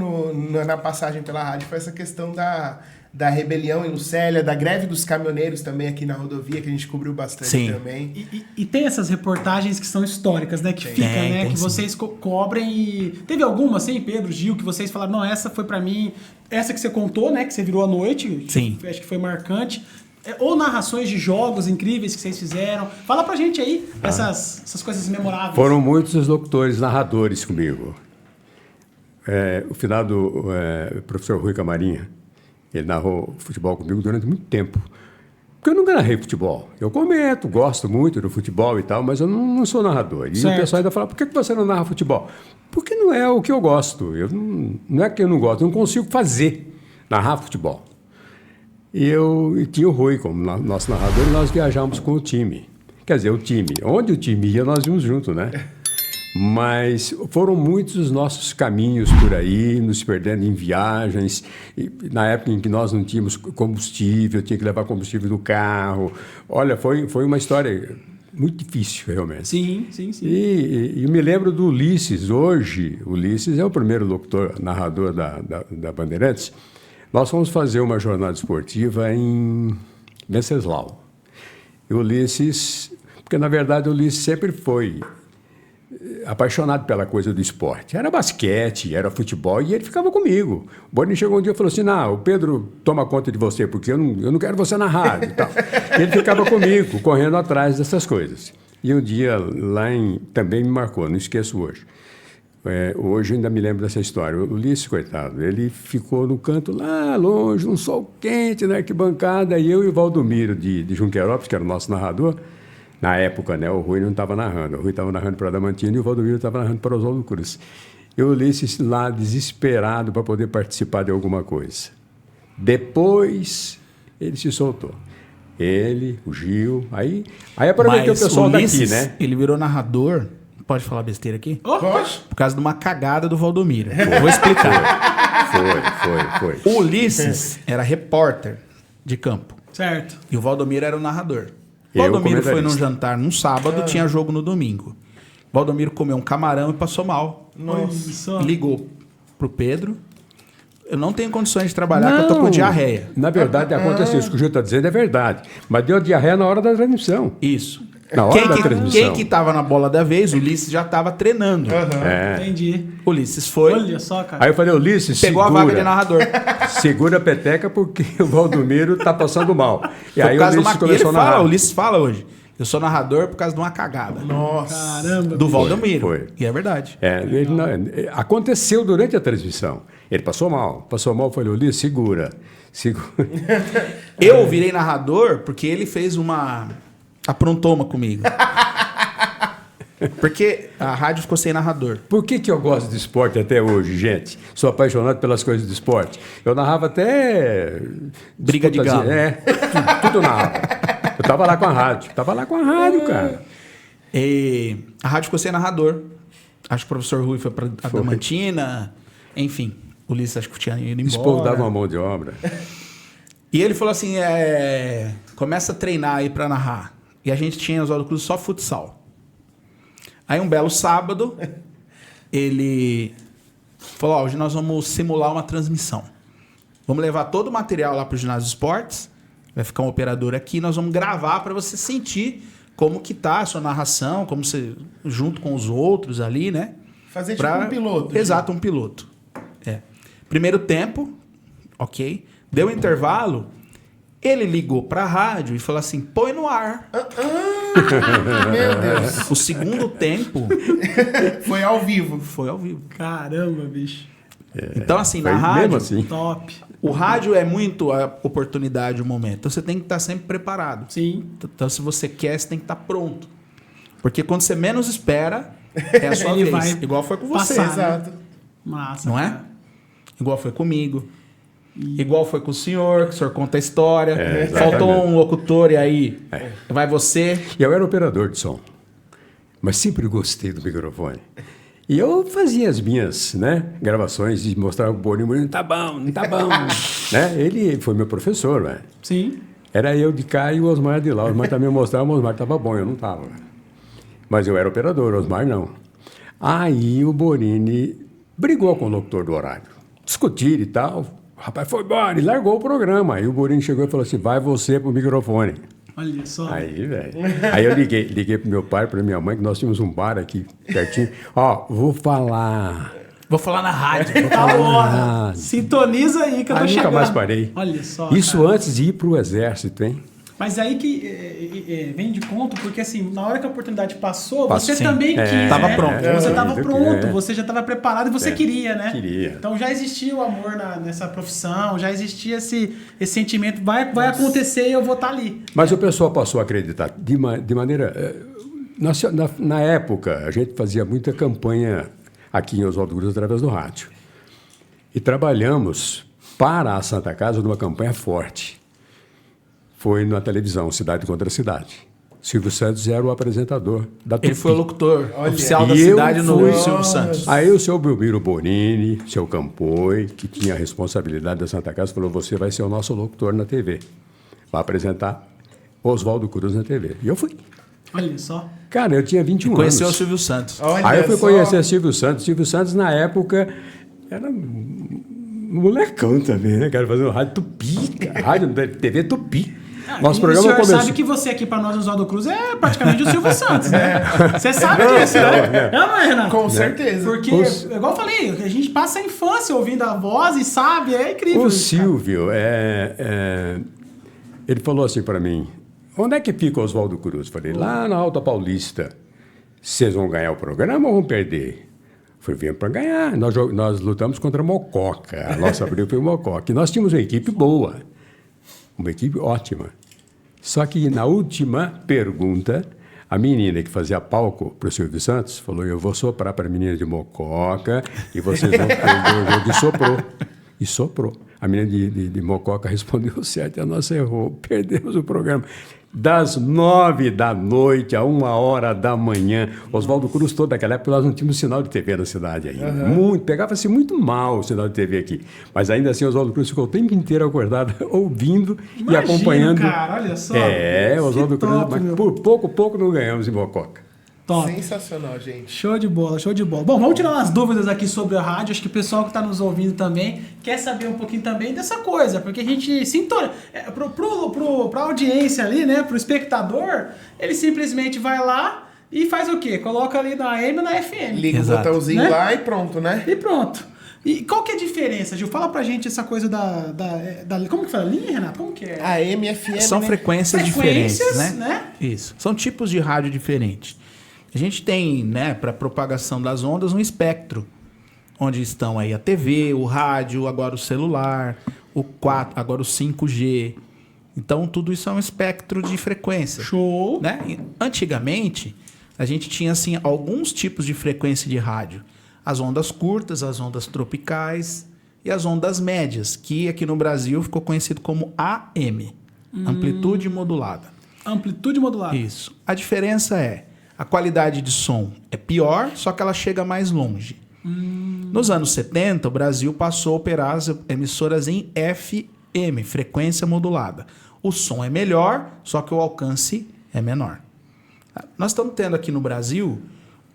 na passagem pela rádio, foi essa questão da rebelião em Lucélia, da greve dos caminhoneiros também aqui na rodovia, que a gente cobriu bastante também. E tem essas reportagens que são históricas, né? Que fica, né? Que vocês cobrem e... Teve alguma, assim, Pedro, Gil, que vocês falaram, não, essa foi pra mim... Essa que você contou, né? Que você virou à noite. Sim. Acho que foi marcante. Ou narrações de jogos incríveis que vocês fizeram. Fala pra gente aí essas coisas memoráveis. Foram muitos os locutores, narradores comigo. O finado professor Rui Camarinha, ele narrou futebol comigo durante muito tempo. Porque eu nunca narrei futebol. Eu comento, gosto muito do futebol e tal, mas eu não sou narrador. E o pessoal ainda fala, por que você não narra futebol? Porque não é o que eu gosto. Não é que eu não gosto, eu não consigo narrar futebol. E tinha o Rui como nosso narrador e nós viajamos com o time. Quer dizer, o time. Onde o time ia, nós íamos juntos, né? Mas foram muitos os nossos caminhos por aí, nos perdendo em viagens. E, na época em que nós não tínhamos combustível, tinha que levar combustível no carro. Olha, foi uma história muito difícil, realmente. Sim. E me lembro do Ulisses. Hoje, o Ulisses é o primeiro locutor, narrador da Bandeirantes. Nós fomos fazer uma jornada esportiva em Venceslau. E o Ulisses... Porque, na verdade, o Ulisses sempre foi apaixonado pela coisa do esporte. Era basquete, era futebol, e ele ficava comigo. O Boninho chegou um dia e falou assim, não, o Pedro toma conta de você, porque eu não quero você na rádio e tal. E ele ficava comigo, correndo atrás dessas coisas. E um dia também me marcou, não esqueço hoje. Hoje eu ainda me lembro dessa história. O Ulisses, coitado, ele ficou no canto lá longe, um sol quente na arquibancada, e eu e o Valdomiro de Junquerópolis, que era o nosso narrador. Na época, né, o Rui não estava narrando. O Rui estava narrando para Adamantina e o Valdomiro estava narrando para Oswaldo Cruz. Eu li esse lá desesperado para poder participar de alguma coisa. Depois, ele se soltou. Ele, o Gil, aí aproveitou o pessoal Ulisses, daqui, né? Ele virou narrador. Pode falar besteira aqui? Pode. Por causa de uma cagada do Valdomiro. Vou explicar. Foi. O Ulisses era repórter de campo. Certo. E o Valdomiro era o narrador. O Eu, Valdomiro foi num comentarista. jantar num sábado, tinha jogo no domingo. O Valdomiro comeu um camarão e passou mal. Nossa. Ligou pro Pedro. Eu não tenho condições de trabalhar, que eu tô com diarreia. Na verdade, aconteceu isso que o Gil está dizendo, é verdade. Mas deu diarreia na hora da transmissão. Isso. Na hora da transmissão. Quem que tava na bola da vez? O Ulisses já tava treinando. Entendi. O Ulisses foi, Olha só, cara. Aí eu falei, Ulisses, pegou segura. a vaga de narrador. Segura a peteca porque o Valdomiro tá passando mal. E Por aí o causa de Ulisses uma... E ele começou a narrar. fala, o Ulisses fala hoje. Eu sou narrador por causa de uma cagada. Nossa. Caramba. Do Valdomiro. Foi. E é verdade. Aconteceu durante a transmissão. Ele passou mal, eu falei, Ulisses, segura. Eu virei narrador porque ele fez aprontou uma comigo. Porque a rádio ficou sem narrador. Por que eu gosto de esporte até hoje, gente? Sou apaixonado pelas coisas do esporte. Eu narrava até... Briga de galo. Tudo narrava. Eu tava lá com a rádio. Cara. E a rádio ficou sem narrador. Acho que o professor Rui foi para Adamantina. Enfim, o Ulisses acho que tinha ido embora. Esse povo dava uma mão de obra. E ele falou assim, começa a treinar aí para narrar. E a gente tinha em Oswaldo Cruz só futsal. Aí um belo sábado, ele falou, hoje nós vamos simular uma transmissão. Vamos levar todo o material lá para o ginásio de esportes. Vai ficar um operador aqui, nós vamos gravar para você sentir como que tá a sua narração, como você, junto com os outros ali, né? Fazer tipo um piloto. Exato, um piloto. Primeiro tempo, ok. Deu um intervalo, ele ligou para a rádio e falou assim, põe no ar. Meu Deus. O segundo tempo Foi ao vivo. foi ao vivo. Caramba, bicho. Então, assim, na Foi rádio, mesmo assim. Top. o rádio é muito a oportunidade, o momento. Então, você tem que estar sempre preparado. Sim. Então, se você quer, você tem que estar pronto. Porque quando você menos espera, é a sua Ele vez. vai Igual foi com você. passar, né? Exato. Massa. Não é? cara. Igual foi comigo. Igual foi com o senhor, que o senhor conta a história. Exatamente. Faltou um locutor e aí vai você. E eu era operador de som. Mas sempre gostei do microfone. E eu fazia as minhas, gravações e mostrava o Boninho, não tá bom. Né? Ele foi meu professor, velho. Sim. Era eu de cá e o Osmar de lá. O Osmar também mostrava, o Osmar estava bom, eu não estava. Mas eu era operador, o Osmar não. Aí o Borini brigou com o locutor do horário. Discutiram e tal. O rapaz foi embora e largou o programa. Aí o Borini chegou e falou assim, vai você pro microfone. Olha só. Aí, velho. Aí eu liguei pro meu pai, pra minha mãe, que nós tínhamos um bar aqui pertinho. Ó, vou falar. Vou falar na rádio. Tá bom. Ah, Sintoniza aí que eu tô Aí chegando. nunca mais parei. Olha só. Isso cara. antes de ir pro exército, hein? Mas aí que vem de conta, porque assim, na hora que a oportunidade passou, Passou, você sim. também quis, Tava né? pronto. Você tava pronto, É. você já estava preparado e você queria, né? Queria. Então já existia o amor nessa profissão, já existia esse sentimento, vai acontecer e eu vou estar ali. Mas o pessoal passou a acreditar de maneira... Na época, a gente fazia muita campanha aqui em Oswaldo Cruz através do rádio. E trabalhamos para a Santa Casa numa campanha forte. Foi na televisão, Cidade contra Cidade. Silvio Santos era o apresentador da Tupi. Ele foi o locutor oficial da cidade no Silvio Santos. Aí o seu Belmiro Bonini, seu Campoi, que tinha a responsabilidade da Santa Casa, falou, você vai ser o nosso locutor na TV. Vai apresentar Oswaldo Cruz na TV. E eu fui. Olha só. Cara, eu tinha 21 anos. Conheceu o Silvio Santos. Aí eu fui conhecer Silvio Santos. Silvio Santos, na época, era molecão também, né? Cara, fazendo rádio Tupi, cara. Rádio TV Tupi. Nosso programa o senhor começou... sabe que você aqui para nós, Oswaldo Cruz, é praticamente o Silvio Santos, né? Você sabe disso, né? Não é, Renato? Com certeza. Porque, igual eu falei, a gente passa a infância ouvindo a voz e sabe, é incrível. O Silvio, ele falou assim para mim, onde é que fica o Oswaldo Cruz? Falei, lá na Alta Paulista. Vocês vão ganhar o programa ou vão perder? Falei, viemos para ganhar. Nós lutamos contra a Mococa. A nossa briga foi Mococa. E nós tínhamos uma equipe boa. Uma equipe ótima. Só que na última pergunta, a menina que fazia palco para o Silvio Santos falou, eu vou soprar para a menina de Mococa e vocês vão perder o jogo. E soprou. E soprou. A menina de Mococa respondeu certo e a nossa errou. Perdemos o programa. Das 9 da noite a 1 hora da manhã. Oswaldo Cruz, toda aquela época, nós não tínhamos sinal de TV na cidade ainda. Pegava-se muito mal o sinal de TV aqui. Mas ainda assim, Oswaldo Cruz ficou o tempo inteiro acordado, ouvindo e acompanhando. Cara, olha só. Oswaldo Cruz, mas por pouco não ganhamos em Mococa. Top. Sensacional, gente. Show de bola, show de bola. Bom, vamos tirar umas dúvidas aqui sobre a rádio. Acho que o pessoal que está nos ouvindo também quer saber um pouquinho também dessa coisa, porque a gente sintoniza. Pra audiência ali, né? Pro espectador, ele simplesmente vai lá e faz o quê? Coloca ali na AM ou na FM. Liga o botãozinho lá e pronto, né? E pronto. E qual que é a diferença, Gil? Fala pra gente essa coisa da como que fala? Linha, Renato? Como que é? AM, FM, São frequências diferentes, né? né? Isso. São tipos de rádio diferentes. A gente tem, né, para propagação das ondas, um espectro, onde estão aí a TV, o rádio, agora o celular, o 4, agora o 5G. Então, tudo isso é um espectro de frequência. Show! Né? E, antigamente, a gente tinha, assim, alguns tipos de frequência de rádio. As ondas curtas, as ondas tropicais e as ondas médias, que aqui no Brasil ficou conhecido como AM, amplitude modulada. Amplitude modulada. Isso. A diferença é, a qualidade de som é pior, só que ela chega mais longe. Nos anos 70, o Brasil passou a operar as emissoras em FM, frequência modulada. O som é melhor, só que o alcance é menor. Nós estamos tendo aqui no Brasil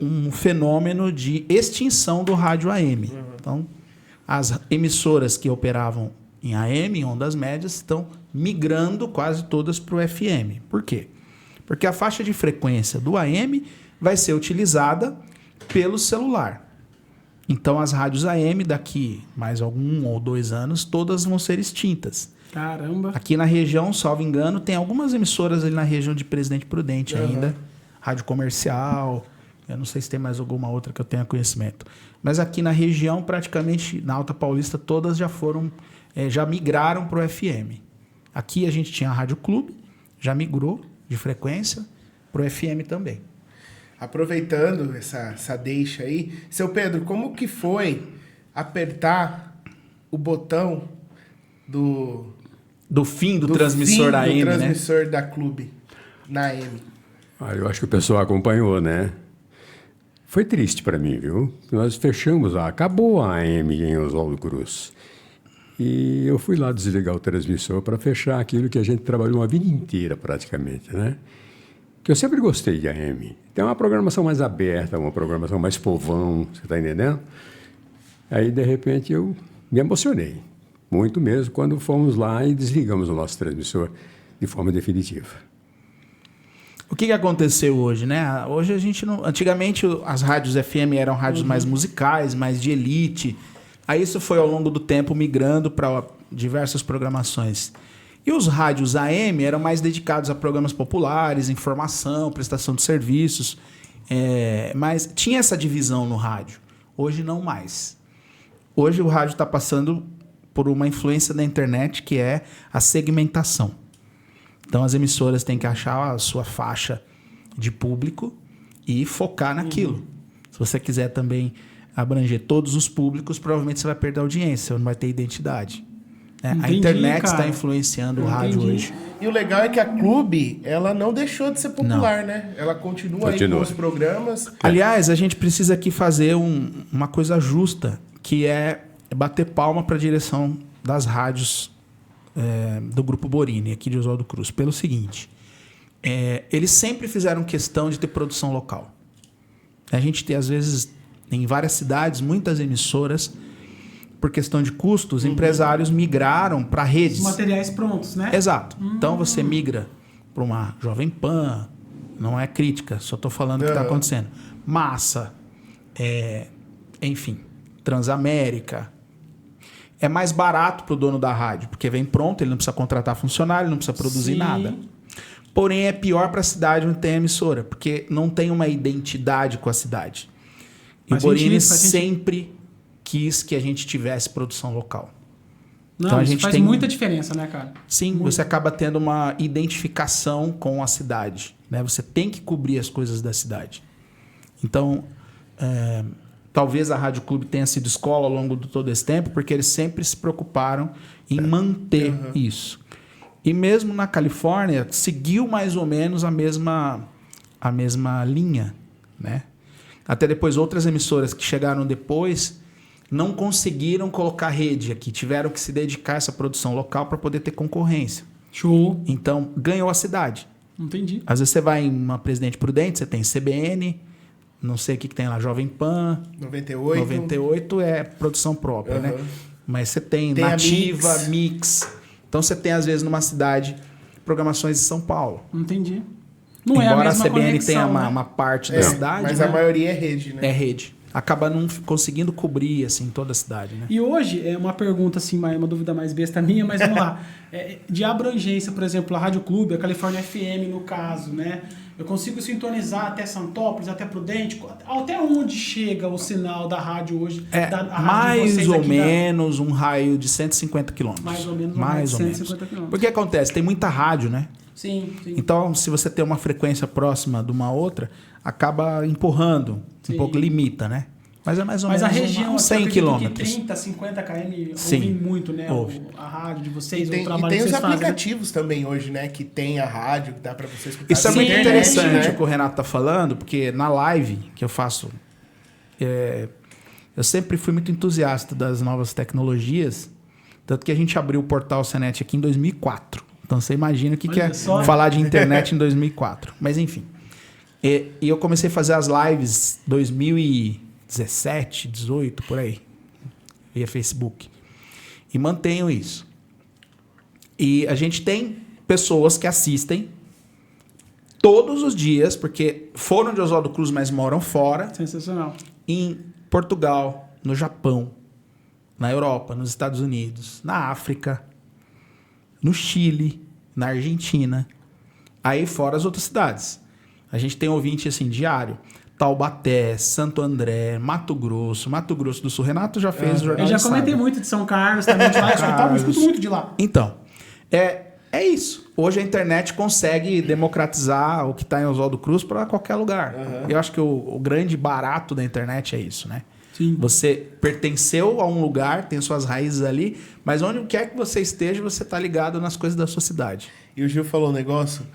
um fenômeno de extinção do rádio AM. Então, as emissoras que operavam em AM, em ondas médias, estão migrando quase todas para o FM. Por quê? Porque a faixa de frequência do AM vai ser utilizada pelo celular. Então, as rádios AM, daqui mais 1 ou 2 anos, todas vão ser extintas. Caramba! Aqui na região, salvo engano, tem algumas emissoras ali na região de Presidente Prudente ainda. Rádio Comercial. Eu não sei se tem mais alguma outra que eu tenha conhecimento. Mas aqui na região, praticamente, na Alta Paulista, todas já foram, já migraram para o FM. Aqui a gente tinha a Rádio Clube, já migrou de frequência para o FM também. Aproveitando essa deixa aí, seu Pedro, como que foi apertar o botão do fim do transmissor da AM, do transmissor da Clube na AM? Eu acho que o pessoal acompanhou, né? Foi triste para mim, viu? Nós fechamos, acabou a AM em Oswaldo Cruz. E eu fui lá desligar o transmissor para fechar aquilo que a gente trabalhou uma vida inteira, praticamente, né? Que eu sempre gostei de AM. Tem uma programação mais aberta, uma programação mais povão, você está entendendo? Aí, de repente, eu me emocionei. Muito mesmo, quando fomos lá e desligamos o nosso transmissor de forma definitiva. O que aconteceu hoje, né? Hoje a gente não... Antigamente, as rádios FM eram rádios mais musicais, mais de elite. Aí isso foi ao longo do tempo migrando para diversas programações. E os rádios AM eram mais dedicados a programas populares, informação, prestação de serviços. Mas tinha essa divisão no rádio. Hoje não mais. Hoje o rádio está passando por uma influência da internet que é a segmentação. Então as emissoras têm que achar a sua faixa de público e focar naquilo. Se você quiser também abranger todos os públicos, provavelmente você vai perder a audiência, você não vai ter identidade. A internet está influenciando o rádio hoje. E o legal é que a Clube, ela não deixou de ser popular, né? Ela continua aí com os programas. Aliás, a gente precisa aqui fazer uma coisa justa, que é bater palma para a direção das rádios do Grupo Borini, aqui de Oswaldo Cruz. Pelo seguinte, eles sempre fizeram questão de ter produção local. A gente tem, às vezes, em várias cidades, muitas emissoras, por questão de custos, empresários migraram para redes. Os materiais prontos, né? Exato. Então você migra para uma Jovem Pan, não é crítica, só estou falando o que está acontecendo. Massa, enfim, Transamérica. É mais barato para o dono da rádio, porque vem pronto, ele não precisa contratar funcionário, ele não precisa produzir nada. Porém, é pior para a cidade onde tem a emissora, porque não tem uma identidade com a cidade. E o Borini sempre quis que a gente tivesse produção local. Não, então, isso faz muita diferença, né, cara? Sim, muito. Você acaba tendo uma identificação com a cidade. Né? Você tem que cobrir as coisas da cidade. Então, talvez a Rádio Clube tenha sido escola ao longo de todo esse tempo, porque eles sempre se preocuparam em manter isso. E mesmo na Califórnia, seguiu mais ou menos a mesma linha. Né? Até depois, outras emissoras que chegaram depois não conseguiram colocar rede aqui. Tiveram que se dedicar a essa produção local para poder ter concorrência. Show. Então, ganhou a cidade. Entendi. Às vezes você vai em uma Presidente Prudente, você tem CBN, não sei o que tem lá, Jovem Pan. 98 é produção própria, né? Mas você tem Nativa, Mix. Então você tem, às vezes, numa cidade, programações de São Paulo. Entendi. Não Embora é a mesma CBN conexão, tenha né? uma parte da cidade. Mas a maioria é rede, né? É rede. Acaba não conseguindo cobrir assim, toda a cidade. Né? E hoje, uma pergunta, assim, uma dúvida mais besta minha, mas vamos lá. De abrangência, por exemplo, a Rádio Clube, a Califórnia FM, no caso, né? Eu consigo sintonizar até Santópolis, até Prudente, até onde chega o sinal da rádio hoje? Mais ou menos um raio de 150 quilômetros. Mais ou menos um raio de 150 quilômetros. Porque acontece, tem muita rádio, né? Sim. Então, se você tem uma frequência próxima de uma outra, acaba empurrando, um pouco limita, né? Mas é mais ou menos a região, 100 quilômetros. 30, 50 km Sim, ouvem muito, né? Ouve. A rádio de vocês, E tem, o trabalho que os vocês aplicativos também hoje, né? Que tem a rádio, que dá pra você escutar. Isso é muito internet, interessante né? o que o Renato tá falando, porque na live que eu faço, eu sempre fui muito entusiasta das novas tecnologias, tanto que a gente abriu o portal CNET aqui em 2004. Então você imagina o que é falar de internet em 2004. Mas enfim. E eu comecei a fazer as lives 2017, 18, por aí. Via Facebook. E mantenho isso. E a gente tem pessoas que assistem todos os dias, porque foram de Oswaldo Cruz, mas moram fora. Sensacional. Em Portugal, no Japão, na Europa, nos Estados Unidos, na África, no Chile, na Argentina, aí fora as outras cidades. A gente tem ouvinte assim diário. Taubaté, Santo André, Mato Grosso do Sul. Renato já fez o Jornal. Eu já comentei muito de São Carlos, também de lá, eu escuto muito de lá. Então, é isso. Hoje a internet consegue democratizar o que está em Oswaldo Cruz para qualquer lugar. Eu acho que o grande barato da internet é isso, né? Sim. Você pertenceu a um lugar, tem suas raízes ali, mas onde quer que você esteja, você está ligado nas coisas da sua cidade. E o Gil falou um negócio,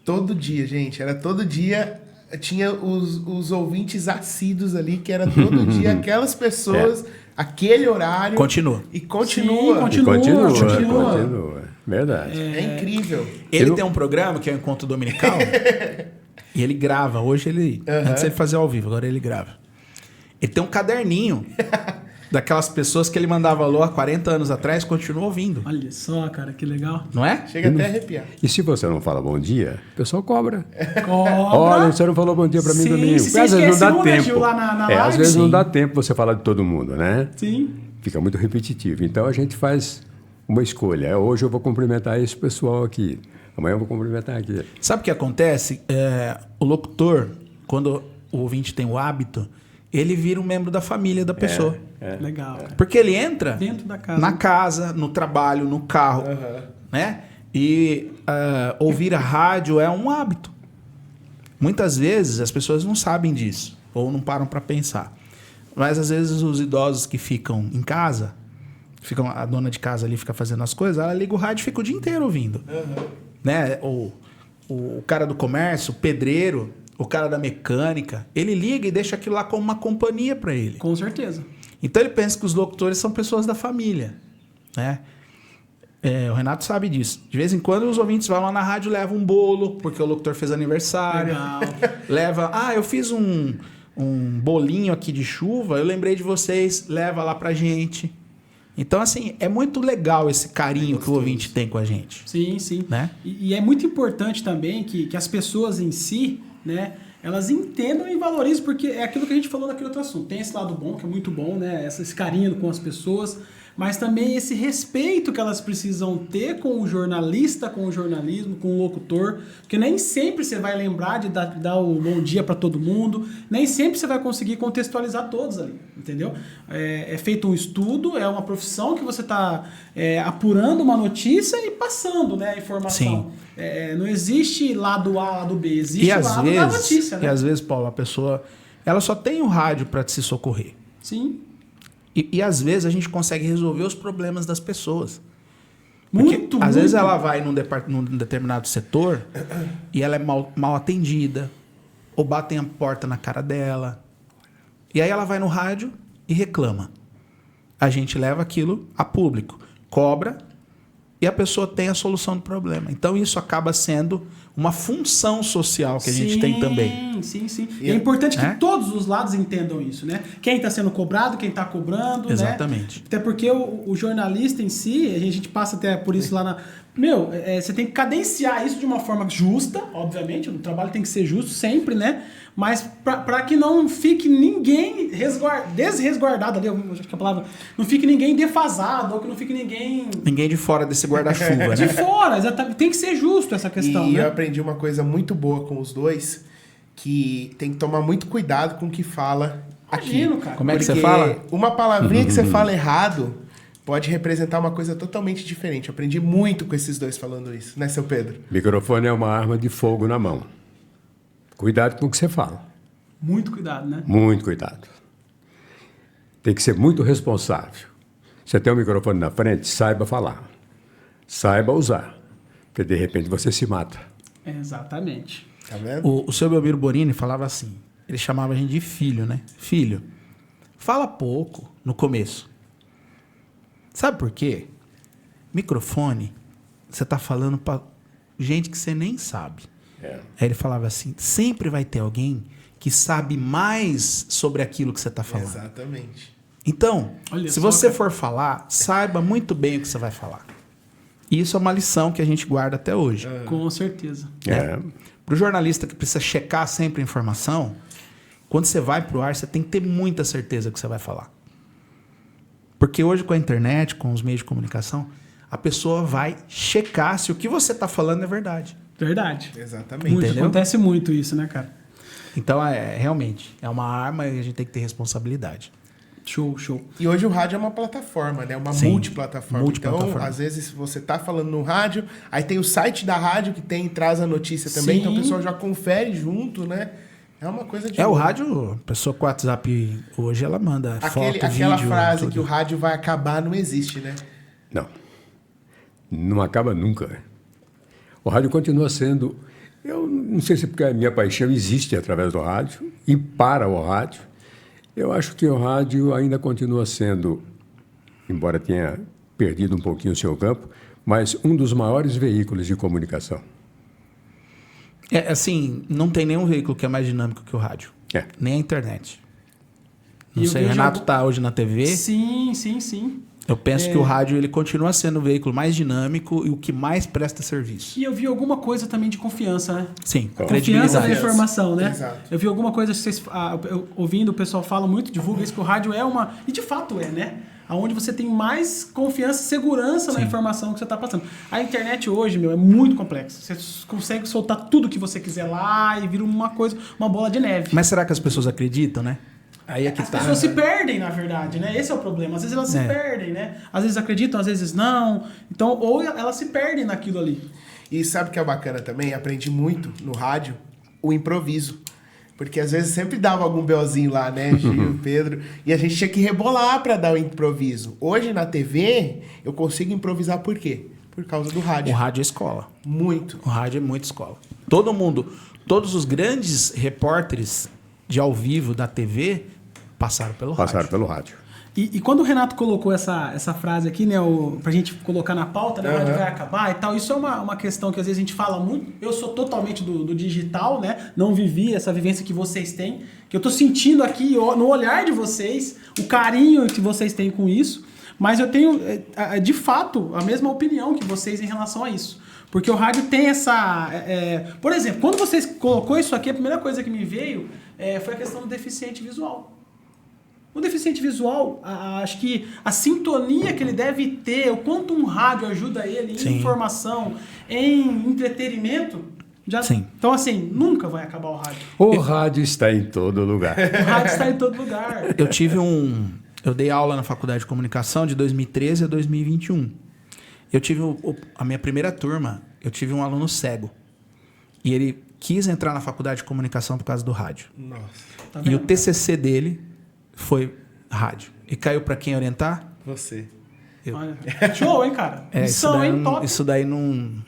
todo dia, gente, era todo dia, tinha os ouvintes assíduos ali, que era todo dia aquelas pessoas, aquele horário. Continua. E continua. Sim, continua. Verdade. É incrível. Ele tem um programa que é o Encontro Dominical, e ele grava. Hoje antes ele fazia ao vivo, agora ele grava. Ele tem um caderninho daquelas pessoas que ele mandava alô há 40 anos atrás, continua ouvindo. Olha só, cara, que legal. Não é? Chega até a arrepiar. E se você não fala bom dia, o pessoal cobra. Cobra. Olha, você não falou bom dia pra mim domingo. Se você Às vezes não dá esquece, tempo. Gil, lá na live, às vezes não sim. dá tempo você falar de todo mundo, né? Sim. Fica muito repetitivo. Então a gente faz uma escolha. Hoje eu vou cumprimentar esse pessoal aqui. Amanhã eu vou cumprimentar aqui. Sabe o que acontece? O locutor, quando o ouvinte tem o hábito, ele vira um membro da família da pessoa. Legal, cara. Porque ele entra Dentro da casa. na casa, no trabalho, no carro, né? E ouvir a rádio é um hábito. Muitas vezes as pessoas não sabem disso ou não param para pensar. Mas às vezes os idosos que ficam em casa, a dona de casa ali fica fazendo as coisas, ela liga o rádio e fica o dia inteiro ouvindo. Né? O cara do comércio, o pedreiro, o cara da mecânica, ele liga e deixa aquilo lá como uma companhia para ele. Com certeza. Então ele pensa que os locutores são pessoas da família, né? O Renato sabe disso. De vez em quando os ouvintes vão lá na rádio e levam um bolo, porque o locutor fez aniversário. Legal. Leva, eu fiz um bolinho aqui de chuva, eu lembrei de vocês, leva lá pra gente. Então, assim, é muito legal esse carinho que o ouvinte tem com a gente. Sim, sim. Né? E é muito importante também que as pessoas em si, né, elas entendam e valorizem, porque é aquilo que a gente falou naquele outro assunto. Tem esse lado bom, que é muito bom, né? Esse carinho com as pessoas, mas também esse respeito que elas precisam ter com o jornalista, com o jornalismo, com o locutor, porque nem sempre você vai lembrar de dar o bom dia para todo mundo, nem sempre você vai conseguir contextualizar todos ali, entendeu? É feito um estudo, é uma profissão que você está apurando uma notícia e passando, né, a informação. Não existe lado A, lado B, existe o lado da notícia, né? E às vezes, Paulo, a pessoa ela só tem o rádio para se socorrer. Sim. E às vezes a gente consegue resolver os problemas das pessoas. Às vezes ela vai num determinado setor e ela é mal atendida, ou batem a porta na cara dela. E aí ela vai no rádio e reclama. A gente leva aquilo a público, cobra, e a pessoa tem a solução do problema. Então isso acaba sendo uma função social que a gente tem também. Sim. E é importante que todos os lados entendam isso, né? Quem está sendo cobrado, quem está cobrando, exatamente. Né? Até porque o jornalista em si, a gente passa até por isso lá na... você tem que cadenciar isso de uma forma justa, obviamente, o trabalho tem que ser justo sempre, né? Mas para que não fique ninguém desresguardado ali, acho que a palavra, não fique ninguém defasado, ou que não fique ninguém... Ninguém de fora desse guarda-chuva, né? De fora, exatamente. Tem que ser justo essa questão, E né? eu aprendi uma coisa muito boa com os dois, que tem que tomar muito cuidado com o que fala aqui. Imagino, cara. Como é que você fala? Uma palavrinha que você fala errado pode representar uma coisa totalmente diferente. Eu aprendi muito com esses dois falando isso, né, seu Pedro? Microfone é uma arma de fogo na mão. Cuidado com o que você fala. Muito cuidado, né? Muito cuidado. Tem que ser muito responsável. Você tem um microfone na frente, saiba falar. Saiba usar. Porque, de repente, você se mata. Exatamente. Tá vendo? O seu Belmiro Borini falava assim, ele chamava a gente de filho, né? Filho, fala pouco no começo. Sabe por quê? Microfone, você tá falando pra gente que você nem sabe. Aí ele falava assim, sempre vai ter alguém que sabe mais sobre aquilo que você tá falando. Exatamente. Então, Olha se só, você cara. for falar, saiba muito bem o que você vai falar. E isso é uma lição que a gente guarda até hoje. Com certeza. Para o jornalista que precisa checar sempre a informação, quando você vai para o ar, você tem que ter muita certeza que você vai falar. Porque hoje com a internet, com os meios de comunicação, a pessoa vai checar se o que você está falando é verdade. Verdade. Exatamente. Muito, Entendeu? acontece muito isso, né, cara? Então, realmente, é uma arma e a gente tem que ter responsabilidade. Show. E hoje o rádio é uma plataforma, né? Uma Sim, multiplataforma. multiplataforma. Então, às vezes, você tá falando no rádio, aí tem o site da rádio que traz a notícia também, Sim. então o pessoal já confere junto, né? É uma coisa de... O rádio, a pessoa com o WhatsApp hoje, ela manda foto, Aquela vídeo, frase tudo. que o rádio vai acabar não existe, né? Não. Não acaba nunca. O rádio continua sendo... Eu não sei se porque a minha paixão existe através do rádio e para o rádio. Eu acho que o rádio ainda continua sendo, embora tenha perdido um pouquinho o seu campo, mas um dos maiores veículos de comunicação. Assim, não tem nenhum veículo que é mais dinâmico que o rádio. Nem a internet. Não E eu sei, o vejo Renato tá hoje na TV. Sim. Eu penso que o rádio ele continua sendo o veículo mais dinâmico e o que mais presta serviço. E eu vi alguma coisa também de confiança, né? Sim, Confiança na credibilidade. informação, né? Exato. Eu vi alguma coisa que vocês... ouvindo, o pessoal fala muito, divulga isso, que o rádio é uma... E de fato é, né? Onde você tem mais confiança e segurança na informação que você está passando. A internet hoje, é muito complexa. Você consegue soltar tudo que você quiser lá e vira uma coisa, uma bola de neve. Mas será que as pessoas acreditam, né? Aí é que As tá. pessoas se perdem, na verdade, né? Esse é o problema. Às vezes elas se perdem, né? Às vezes acreditam, às vezes não. Então, ou elas se perdem naquilo ali. E sabe o que é bacana também? Aprendi muito no rádio o improviso. Porque às vezes sempre dava algum BOzinho lá, né, Gil, Pedro? E a gente tinha que rebolar pra dar o improviso. Hoje na TV, eu consigo improvisar por quê? Por causa do rádio. O rádio é escola. Muito. O rádio é muito escola. Todo mundo, todos os grandes repórteres de ao vivo da TV passaram pelo rádio. E quando o Renato colocou essa frase aqui, né, pra gente colocar na pauta, né, a rádio vai acabar e tal, isso é uma questão que às vezes a gente fala muito. Eu sou totalmente do digital, né, não vivi essa vivência que vocês têm, que eu tô sentindo aqui no olhar de vocês, o carinho que vocês têm com isso, mas eu tenho, de fato, a mesma opinião que vocês em relação a isso. Porque o rádio tem essa... por exemplo, quando vocês colocou isso aqui, a primeira coisa que me veio foi a questão do deficiente visual. O deficiente visual, acho que a sintonia que ele deve ter, o quanto um rádio ajuda ele em informação, em entretenimento, Sim. Então, assim, nunca vai acabar o rádio. O rádio está em todo lugar. O rádio está em todo lugar. Eu dei aula na Faculdade de Comunicação de 2013 a 2021. Eu tive a minha primeira turma, eu tive um aluno cego. E ele quis entrar na Faculdade de Comunicação por causa do rádio. Nossa. Tá E vendo? o TCC dele foi rádio. E caiu para quem orientar? Você. Olha, show, hein, cara? Top. Isso daí não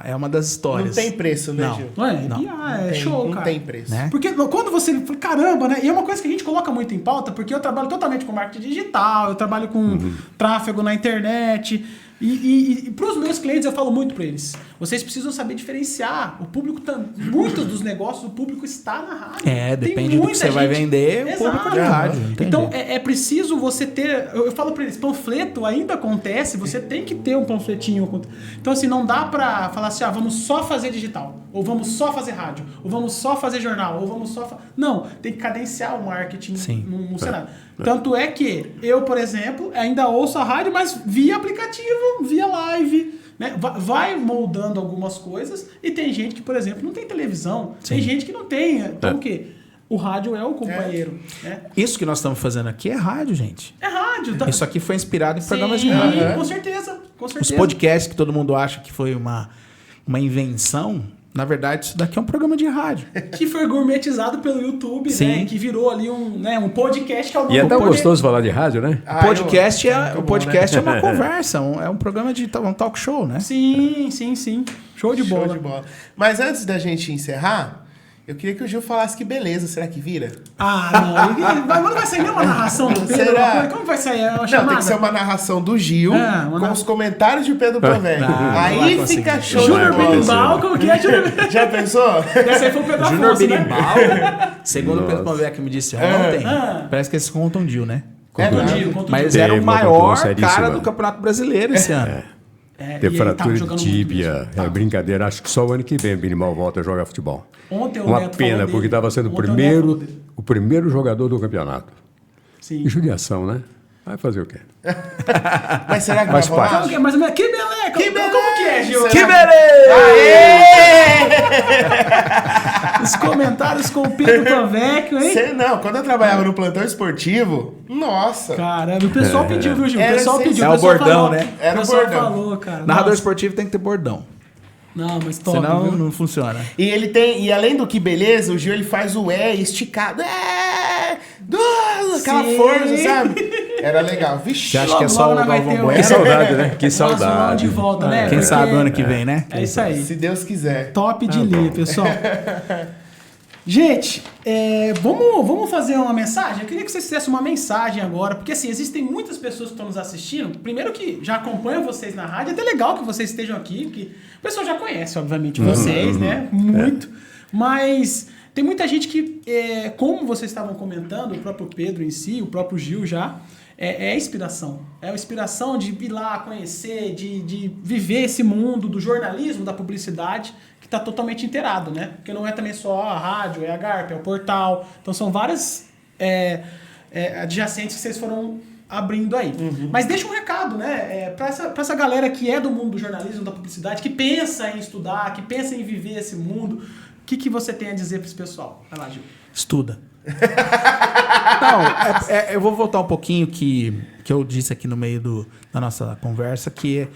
é uma das histórias. Não tem preço, né, Não. Gil? Não é? Não Show, cara. Não tem preço. Né? Porque quando você... Caramba, né? E é uma coisa que a gente coloca muito em pauta, porque eu trabalho totalmente com marketing digital, eu trabalho com tráfego na internet... E para os meus clientes eu falo muito para eles. Vocês precisam saber diferenciar. O público, muitos dos negócios, o público está na rádio. Depende do que você vai vender, o público de rádio. Entendi. Então é preciso você ter. Eu falo para eles, panfleto ainda acontece, você tem que ter um panfletinho. Então, assim, não dá para falar assim, vamos só fazer digital, ou vamos só fazer rádio, ou vamos só fazer jornal, ou vamos só. Não, tem que cadenciar o marketing no cenário. Tanto é que eu, por exemplo, ainda ouço a rádio, mas via aplicativo, via live, né? Vai moldando algumas coisas e tem gente que, por exemplo, não tem televisão, tem gente que não tem. Então o quê? O rádio é o companheiro. Né? Isso que nós estamos fazendo aqui é rádio, gente. É rádio. Isso aqui foi inspirado em programas de rádio. Com certeza. Os podcasts que todo mundo acha que foi uma invenção... Na verdade, isso daqui é um programa de rádio. Que foi gourmetizado pelo YouTube, né? Que virou ali um podcast que é o E é tão gostoso falar de rádio, né? O podcast é uma conversa, é um programa de um talk show, né? Sim. Show de bola. Mas antes da gente encerrar, eu queria que o Gil falasse que beleza. Será que vira? Não. Mas não vai sair nenhuma narração do Pedro? Será? Como vai sair? Não, tem que ser uma narração do Gil com os comentários de Pedro Provec. Aí fica show. Júnior Berimbau, como que é, Júnior? Já pensou? Esse aí foi o Pedro Júnior Afonso, Berimbau, né? segundo o Pedro Provec me disse ontem, parece que eles contundiu, né? Contundiu. Mas era o maior cara do Campeonato Brasileiro esse ano. Ter fratura de tíbia, brincadeira. Acho que só o ano que vem o Berimbau volta a jogar futebol. Ontem o Uma Neto pena, falou porque dele. estava sendo Ontem o primeiro jogador do campeonato. Sim. E judiação, né? Vai fazer o quê? Mas será que Faz vai parte. rolar? Mas que beleza! Como que é, Gil? Que Os comentários com o Pedro Provecchio, hein? Não, quando eu trabalhava no plantão esportivo, nossa. Caramba, o pessoal pediu, viu, Gil? O Era pessoal pediu. É o pessoal bordão, falou. né? Era o pessoal bordão. falou, cara. Narrador Nossa. esportivo tem que ter bordão. Não, mas top, Senão viu? não funciona. E ele tem, e além do que beleza, o Gil ele faz o esticado. Aquela Sim. força, sabe? Era legal. Vixe. Você acha que é Logo, só logo o nós vai Galvão ter Bueno? Que saudade, né? Que Nossa, vamos saudade. de volta, né? Quem Porque sabe o ano que vem, né? É isso aí. Se Deus quiser. Top de linha, pessoal. Gente, vamos fazer uma mensagem? Eu queria que vocês fizessem uma mensagem agora, porque assim, existem muitas pessoas que estão nos assistindo, primeiro que já acompanham vocês na rádio, é até legal que vocês estejam aqui, porque o pessoal já conhece, obviamente, vocês, né? Muito. Mas tem muita gente que, como vocês estavam comentando, o próprio Pedro em si, o próprio Gil já, é inspiração. É a inspiração de ir lá conhecer, de viver esse mundo do jornalismo, da publicidade, que está totalmente inteirado, né? Porque não é também só a rádio, é a Garp, é o portal. Então são várias adjacentes que vocês foram abrindo aí. Mas deixa um recado, né? Para essa galera que é do mundo do jornalismo, da publicidade, que pensa em estudar, que pensa em viver esse mundo, o que você tem a dizer para esse pessoal? Vai lá, Gil. Estuda. Não, eu vou voltar um pouquinho que eu disse aqui no meio da nossa conversa, que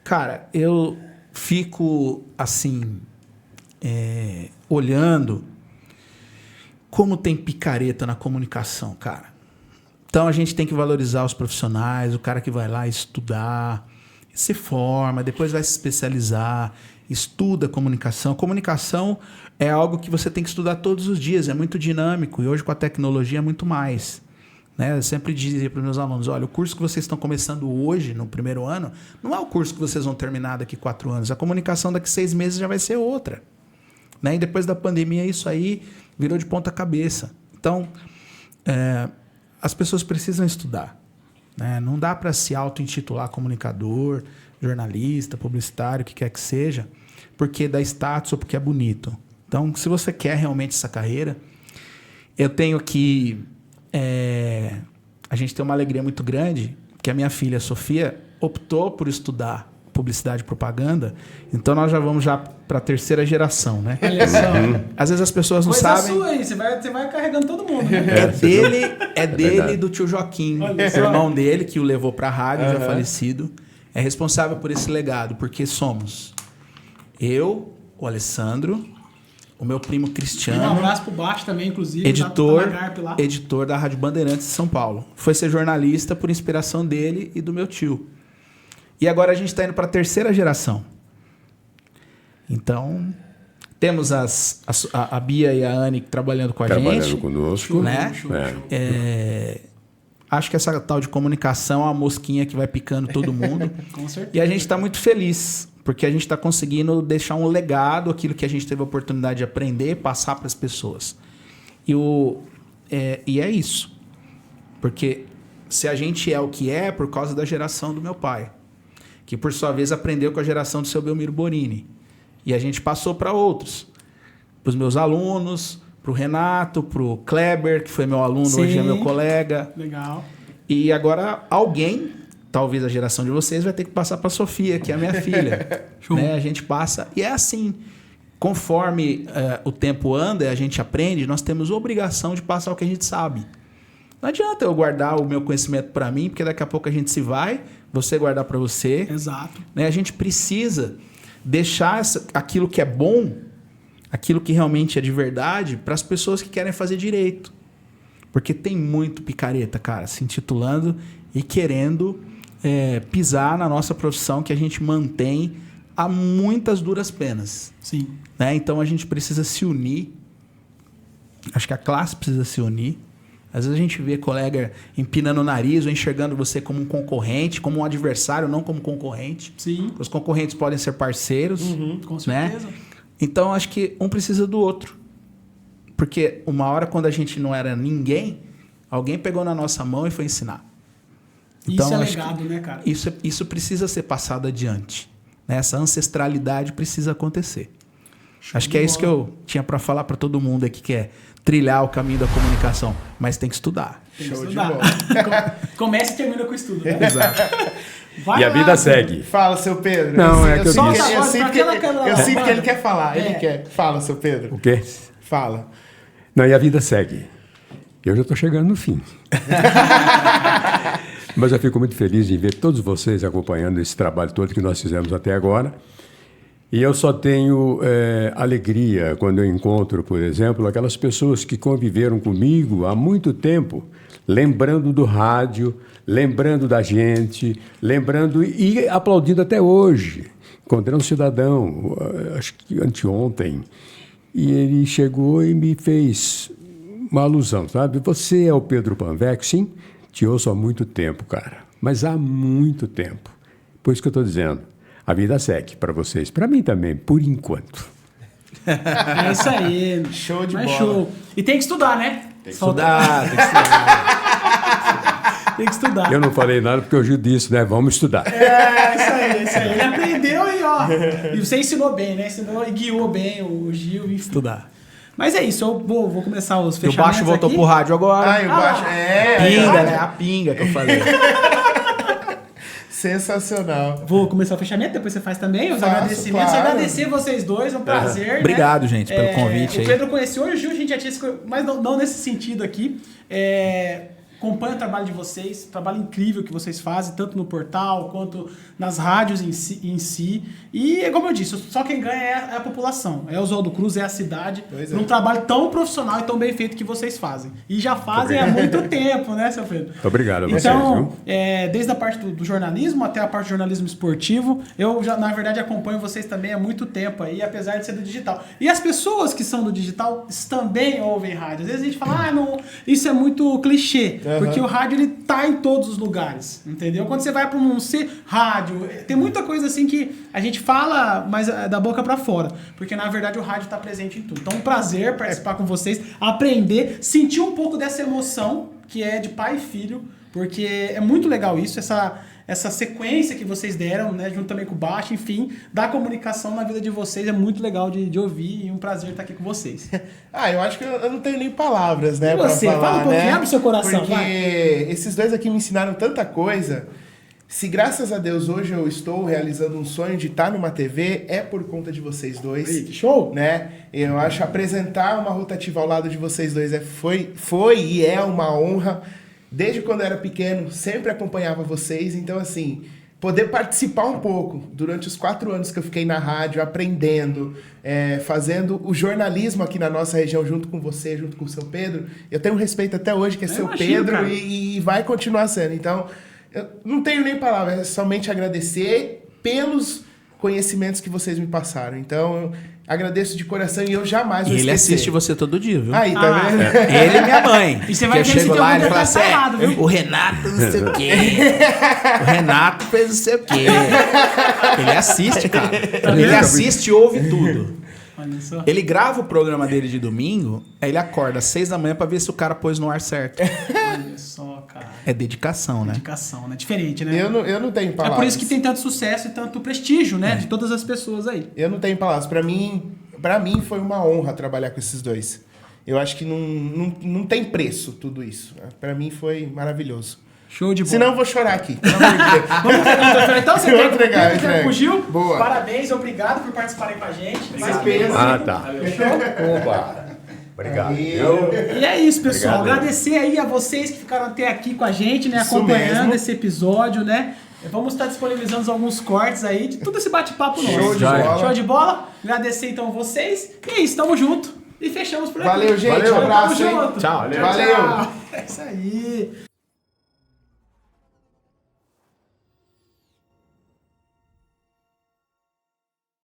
cara, eu fico assim, olhando como tem picareta na comunicação, cara. Então a gente tem que valorizar os profissionais, o cara que vai lá estudar, se forma, depois vai se especializar, estuda comunicação. Comunicação é algo que você tem que estudar todos os dias, é muito dinâmico e hoje com a tecnologia é muito mais. Né? Eu sempre dizia para os meus alunos, olha, o curso que vocês estão começando hoje, no primeiro ano, não é o curso que vocês vão terminar daqui 4 anos. A comunicação daqui 6 meses já vai ser outra. Né? E depois da pandemia isso aí virou de ponta cabeça. Então, as pessoas precisam estudar. Né? Não dá para se auto-intitular comunicador, jornalista, publicitário, o que quer que seja, porque dá status ou porque é bonito. Então, se você quer realmente essa carreira, eu tenho que... a gente tem uma alegria muito grande, que a minha filha, Sofia, optou por estudar publicidade e propaganda, então nós já vamos para a 3ª geração, né? Olha só. Às vezes as pessoas não Coisa sabem. Sua aí, você vai carregando todo mundo, né? É dele e do tio Joaquim, o irmão dele, que o levou para a rádio, já falecido, é responsável por esse legado, porque somos eu, o Alessandro, o meu primo Cristiano, Um abraço pro Baixo também, inclusive. editor da Rádio Bandeirantes de São Paulo. Foi ser jornalista por inspiração dele e do meu tio. E agora a gente está indo para a 3ª geração. Então, temos a Bia e a Anne trabalhando com a gente. Trabalhando conosco. Né? Acho que essa tal de comunicação é uma mosquinha que vai picando todo mundo. Com certeza. E a gente está muito feliz, porque a gente está conseguindo deixar um legado, aquilo que a gente teve a oportunidade de aprender, passar para as pessoas. E é isso. Porque se a gente é o que é por causa da geração do meu pai, que por sua vez aprendeu com a geração do seu Belmiro Borini. E a gente passou para outros. Para os meus alunos, para o Renato, para o Kleber, que foi meu aluno, Sim. Hoje é meu colega. Legal. E agora alguém, talvez a geração de vocês, vai ter que passar para a Sofia, que é a minha filha. Né? A gente passa. E é assim. Conforme o tempo anda e a gente aprende, nós temos a obrigação de passar o que a gente sabe. Não adianta eu guardar o meu conhecimento para mim, porque daqui a pouco a gente se vai, você guardar para você. Exato. Né? A gente precisa deixar aquilo que é bom, aquilo que realmente é de verdade, para as pessoas que querem fazer direito. Porque tem muito picareta, cara, se intitulando e querendo pisar na nossa profissão que a gente mantém a muitas duras penas. Sim. Né? Então a gente precisa se unir. Acho que a classe precisa se unir. Às vezes a gente vê colega empinando o nariz ou enxergando você como um concorrente, como um adversário, não como concorrente. Sim. Os concorrentes podem ser parceiros. Com certeza. Né? Então, acho que um precisa do outro. Porque uma hora, quando a gente não era ninguém, alguém pegou na nossa mão e foi ensinar. Então, isso é acho legado, que né, cara? Isso precisa ser passado adiante. Né? Essa ancestralidade precisa acontecer. Acho que é isso que eu tinha para falar para todo mundo aqui, que é trilhar o caminho da comunicação. Mas tem que estudar. Tem que estudar. Começa e termina com o estudo. Né? Exato. E a vida segue. Fala, seu Pedro. Não, é que eu disse. Eu sinto que ele quer falar. Ele quer. Fala, seu Pedro. O quê? Fala. Não, e a vida segue. Eu já estou chegando no fim. Mas eu fico muito feliz em ver todos vocês acompanhando esse trabalho todo que nós fizemos até agora. E eu só tenho alegria quando eu encontro, por exemplo, aquelas pessoas que conviveram comigo há muito tempo, lembrando do rádio, lembrando da gente, lembrando e aplaudindo até hoje. Encontrei um cidadão, acho que anteontem, e ele chegou e me fez uma alusão, sabe? Você é o Pedro Panvec? Sim, te ouço há muito tempo, cara, mas há muito tempo. Por isso que eu estou dizendo. A vida segue para vocês, para mim também, por enquanto. É isso aí. Show de Mas bola. show. E tem que estudar, né? Tem que estudar, tem que estudar. Tem que estudar. Eu não falei nada porque o Gil disse, né? Vamos estudar. Isso aí. Ele aprendeu e ó. E você ensinou bem, né? Ensinou e guiou bem o Gil. Enfim. Estudar. Mas é isso, eu vou começar os E o fechamentos baixo voltou aqui. pro rádio agora. Ai, o baixo. Pinga, né? A pinga que eu falei. Sensacional. Vou começar o fechamento, depois você faz também os Faço, agradecimentos. claro. Agradecer vocês dois, é um prazer. Né? Obrigado, gente, pelo convite O aí. Pedro conheceu o Gil, a gente já tinha mas não nesse sentido aqui. acompanho o trabalho de vocês, trabalho incrível que vocês fazem, tanto no portal quanto nas rádios em si. E, como eu disse, só quem ganha é a população. É Oswaldo Cruz, é a cidade, num trabalho tão profissional e tão bem feito que vocês fazem. E já fazem há muito tempo, né, seu Pedro? Muito obrigado a vocês, então, viu? desde a parte do jornalismo até a parte do jornalismo esportivo, eu já, na verdade, acompanho vocês também há muito tempo aí, apesar de ser do digital. E as pessoas que são do digital também ouvem rádio. Às vezes a gente fala, não, isso é muito clichê, porque o rádio ele tá em todos os lugares, entendeu? Quando você vai para um rádio, tem muita coisa assim que a gente fala, mas da boca para fora, porque na verdade o rádio tá presente em tudo. Então, um prazer participar com vocês, aprender, sentir um pouco dessa emoção que é de pai e filho, porque é muito legal isso, essa sequência que vocês deram, né, junto também com o baixo, enfim, da comunicação na vida de vocês é muito legal de ouvir e um prazer estar aqui com vocês. Eu acho que eu não tenho nem palavras, né, pra você, falar, fala um pouquinho, né? abre o seu coração, porque esses dois aqui me ensinaram tanta coisa. Se graças a Deus hoje eu estou realizando um sonho de estar numa TV, é por conta de vocês dois. Ei, que show! Né? Eu acho apresentar uma rotativa ao lado de vocês dois foi e é uma honra. Desde quando eu era pequeno, sempre acompanhava vocês. Então, assim, poder participar um pouco durante os 4 anos que eu fiquei na rádio, aprendendo, fazendo o jornalismo aqui na nossa região junto com você, junto com o seu Pedro. Eu tenho um respeito até hoje, que é seu Pedro, e vai continuar sendo. Então, eu não tenho nem palavras, é somente agradecer pelos conhecimentos que vocês me passaram. Então, eu agradeço de coração e eu jamais vou esquecer. E ele assiste você todo dia, viu? Aí, tá vendo? Ele e minha mãe. E você vai eu ver chego se lá e tem falo assim, falado, viu? o Renato não sei o quê. O Renato fez não sei o quê. Ele assiste, cara. Ele assiste e ouve tudo. Olha só. Ele grava o programa dele de domingo, aí ele acorda às 6 da manhã pra ver se o cara pôs no ar certo. Olha só, cara. É dedicação, né? Dedicação, né? Diferente, né? Eu não tenho palavras. É por isso que tem tanto sucesso e tanto prestígio, né? De todas as pessoas aí. Eu não tenho palavras. Pra mim foi uma honra trabalhar com esses dois. Eu acho que não tem preço tudo isso. Pra mim foi maravilhoso. Show de bola. Senão eu vou chorar aqui. Pelo amor de Deus. Vamos entregar. Então você Eu entregar, tem Gil. Boa. Parabéns, obrigado por participarem com a gente. Mais Tá. Opa. Obrigado. E é isso, pessoal. Obrigado. Agradecer aí a vocês que ficaram até aqui com a gente, né? Isso Acompanhando mesmo. esse episódio, né? Vamos estar disponibilizando alguns cortes aí de tudo esse bate-papo nosso. Show de bola. Show de bola. Agradecer então vocês. E é isso, tamo junto. E fechamos por aqui. Valeu, gente. Valeu. Um abraço, Tamo hein? junto. Tchau. Tchau. É isso aí.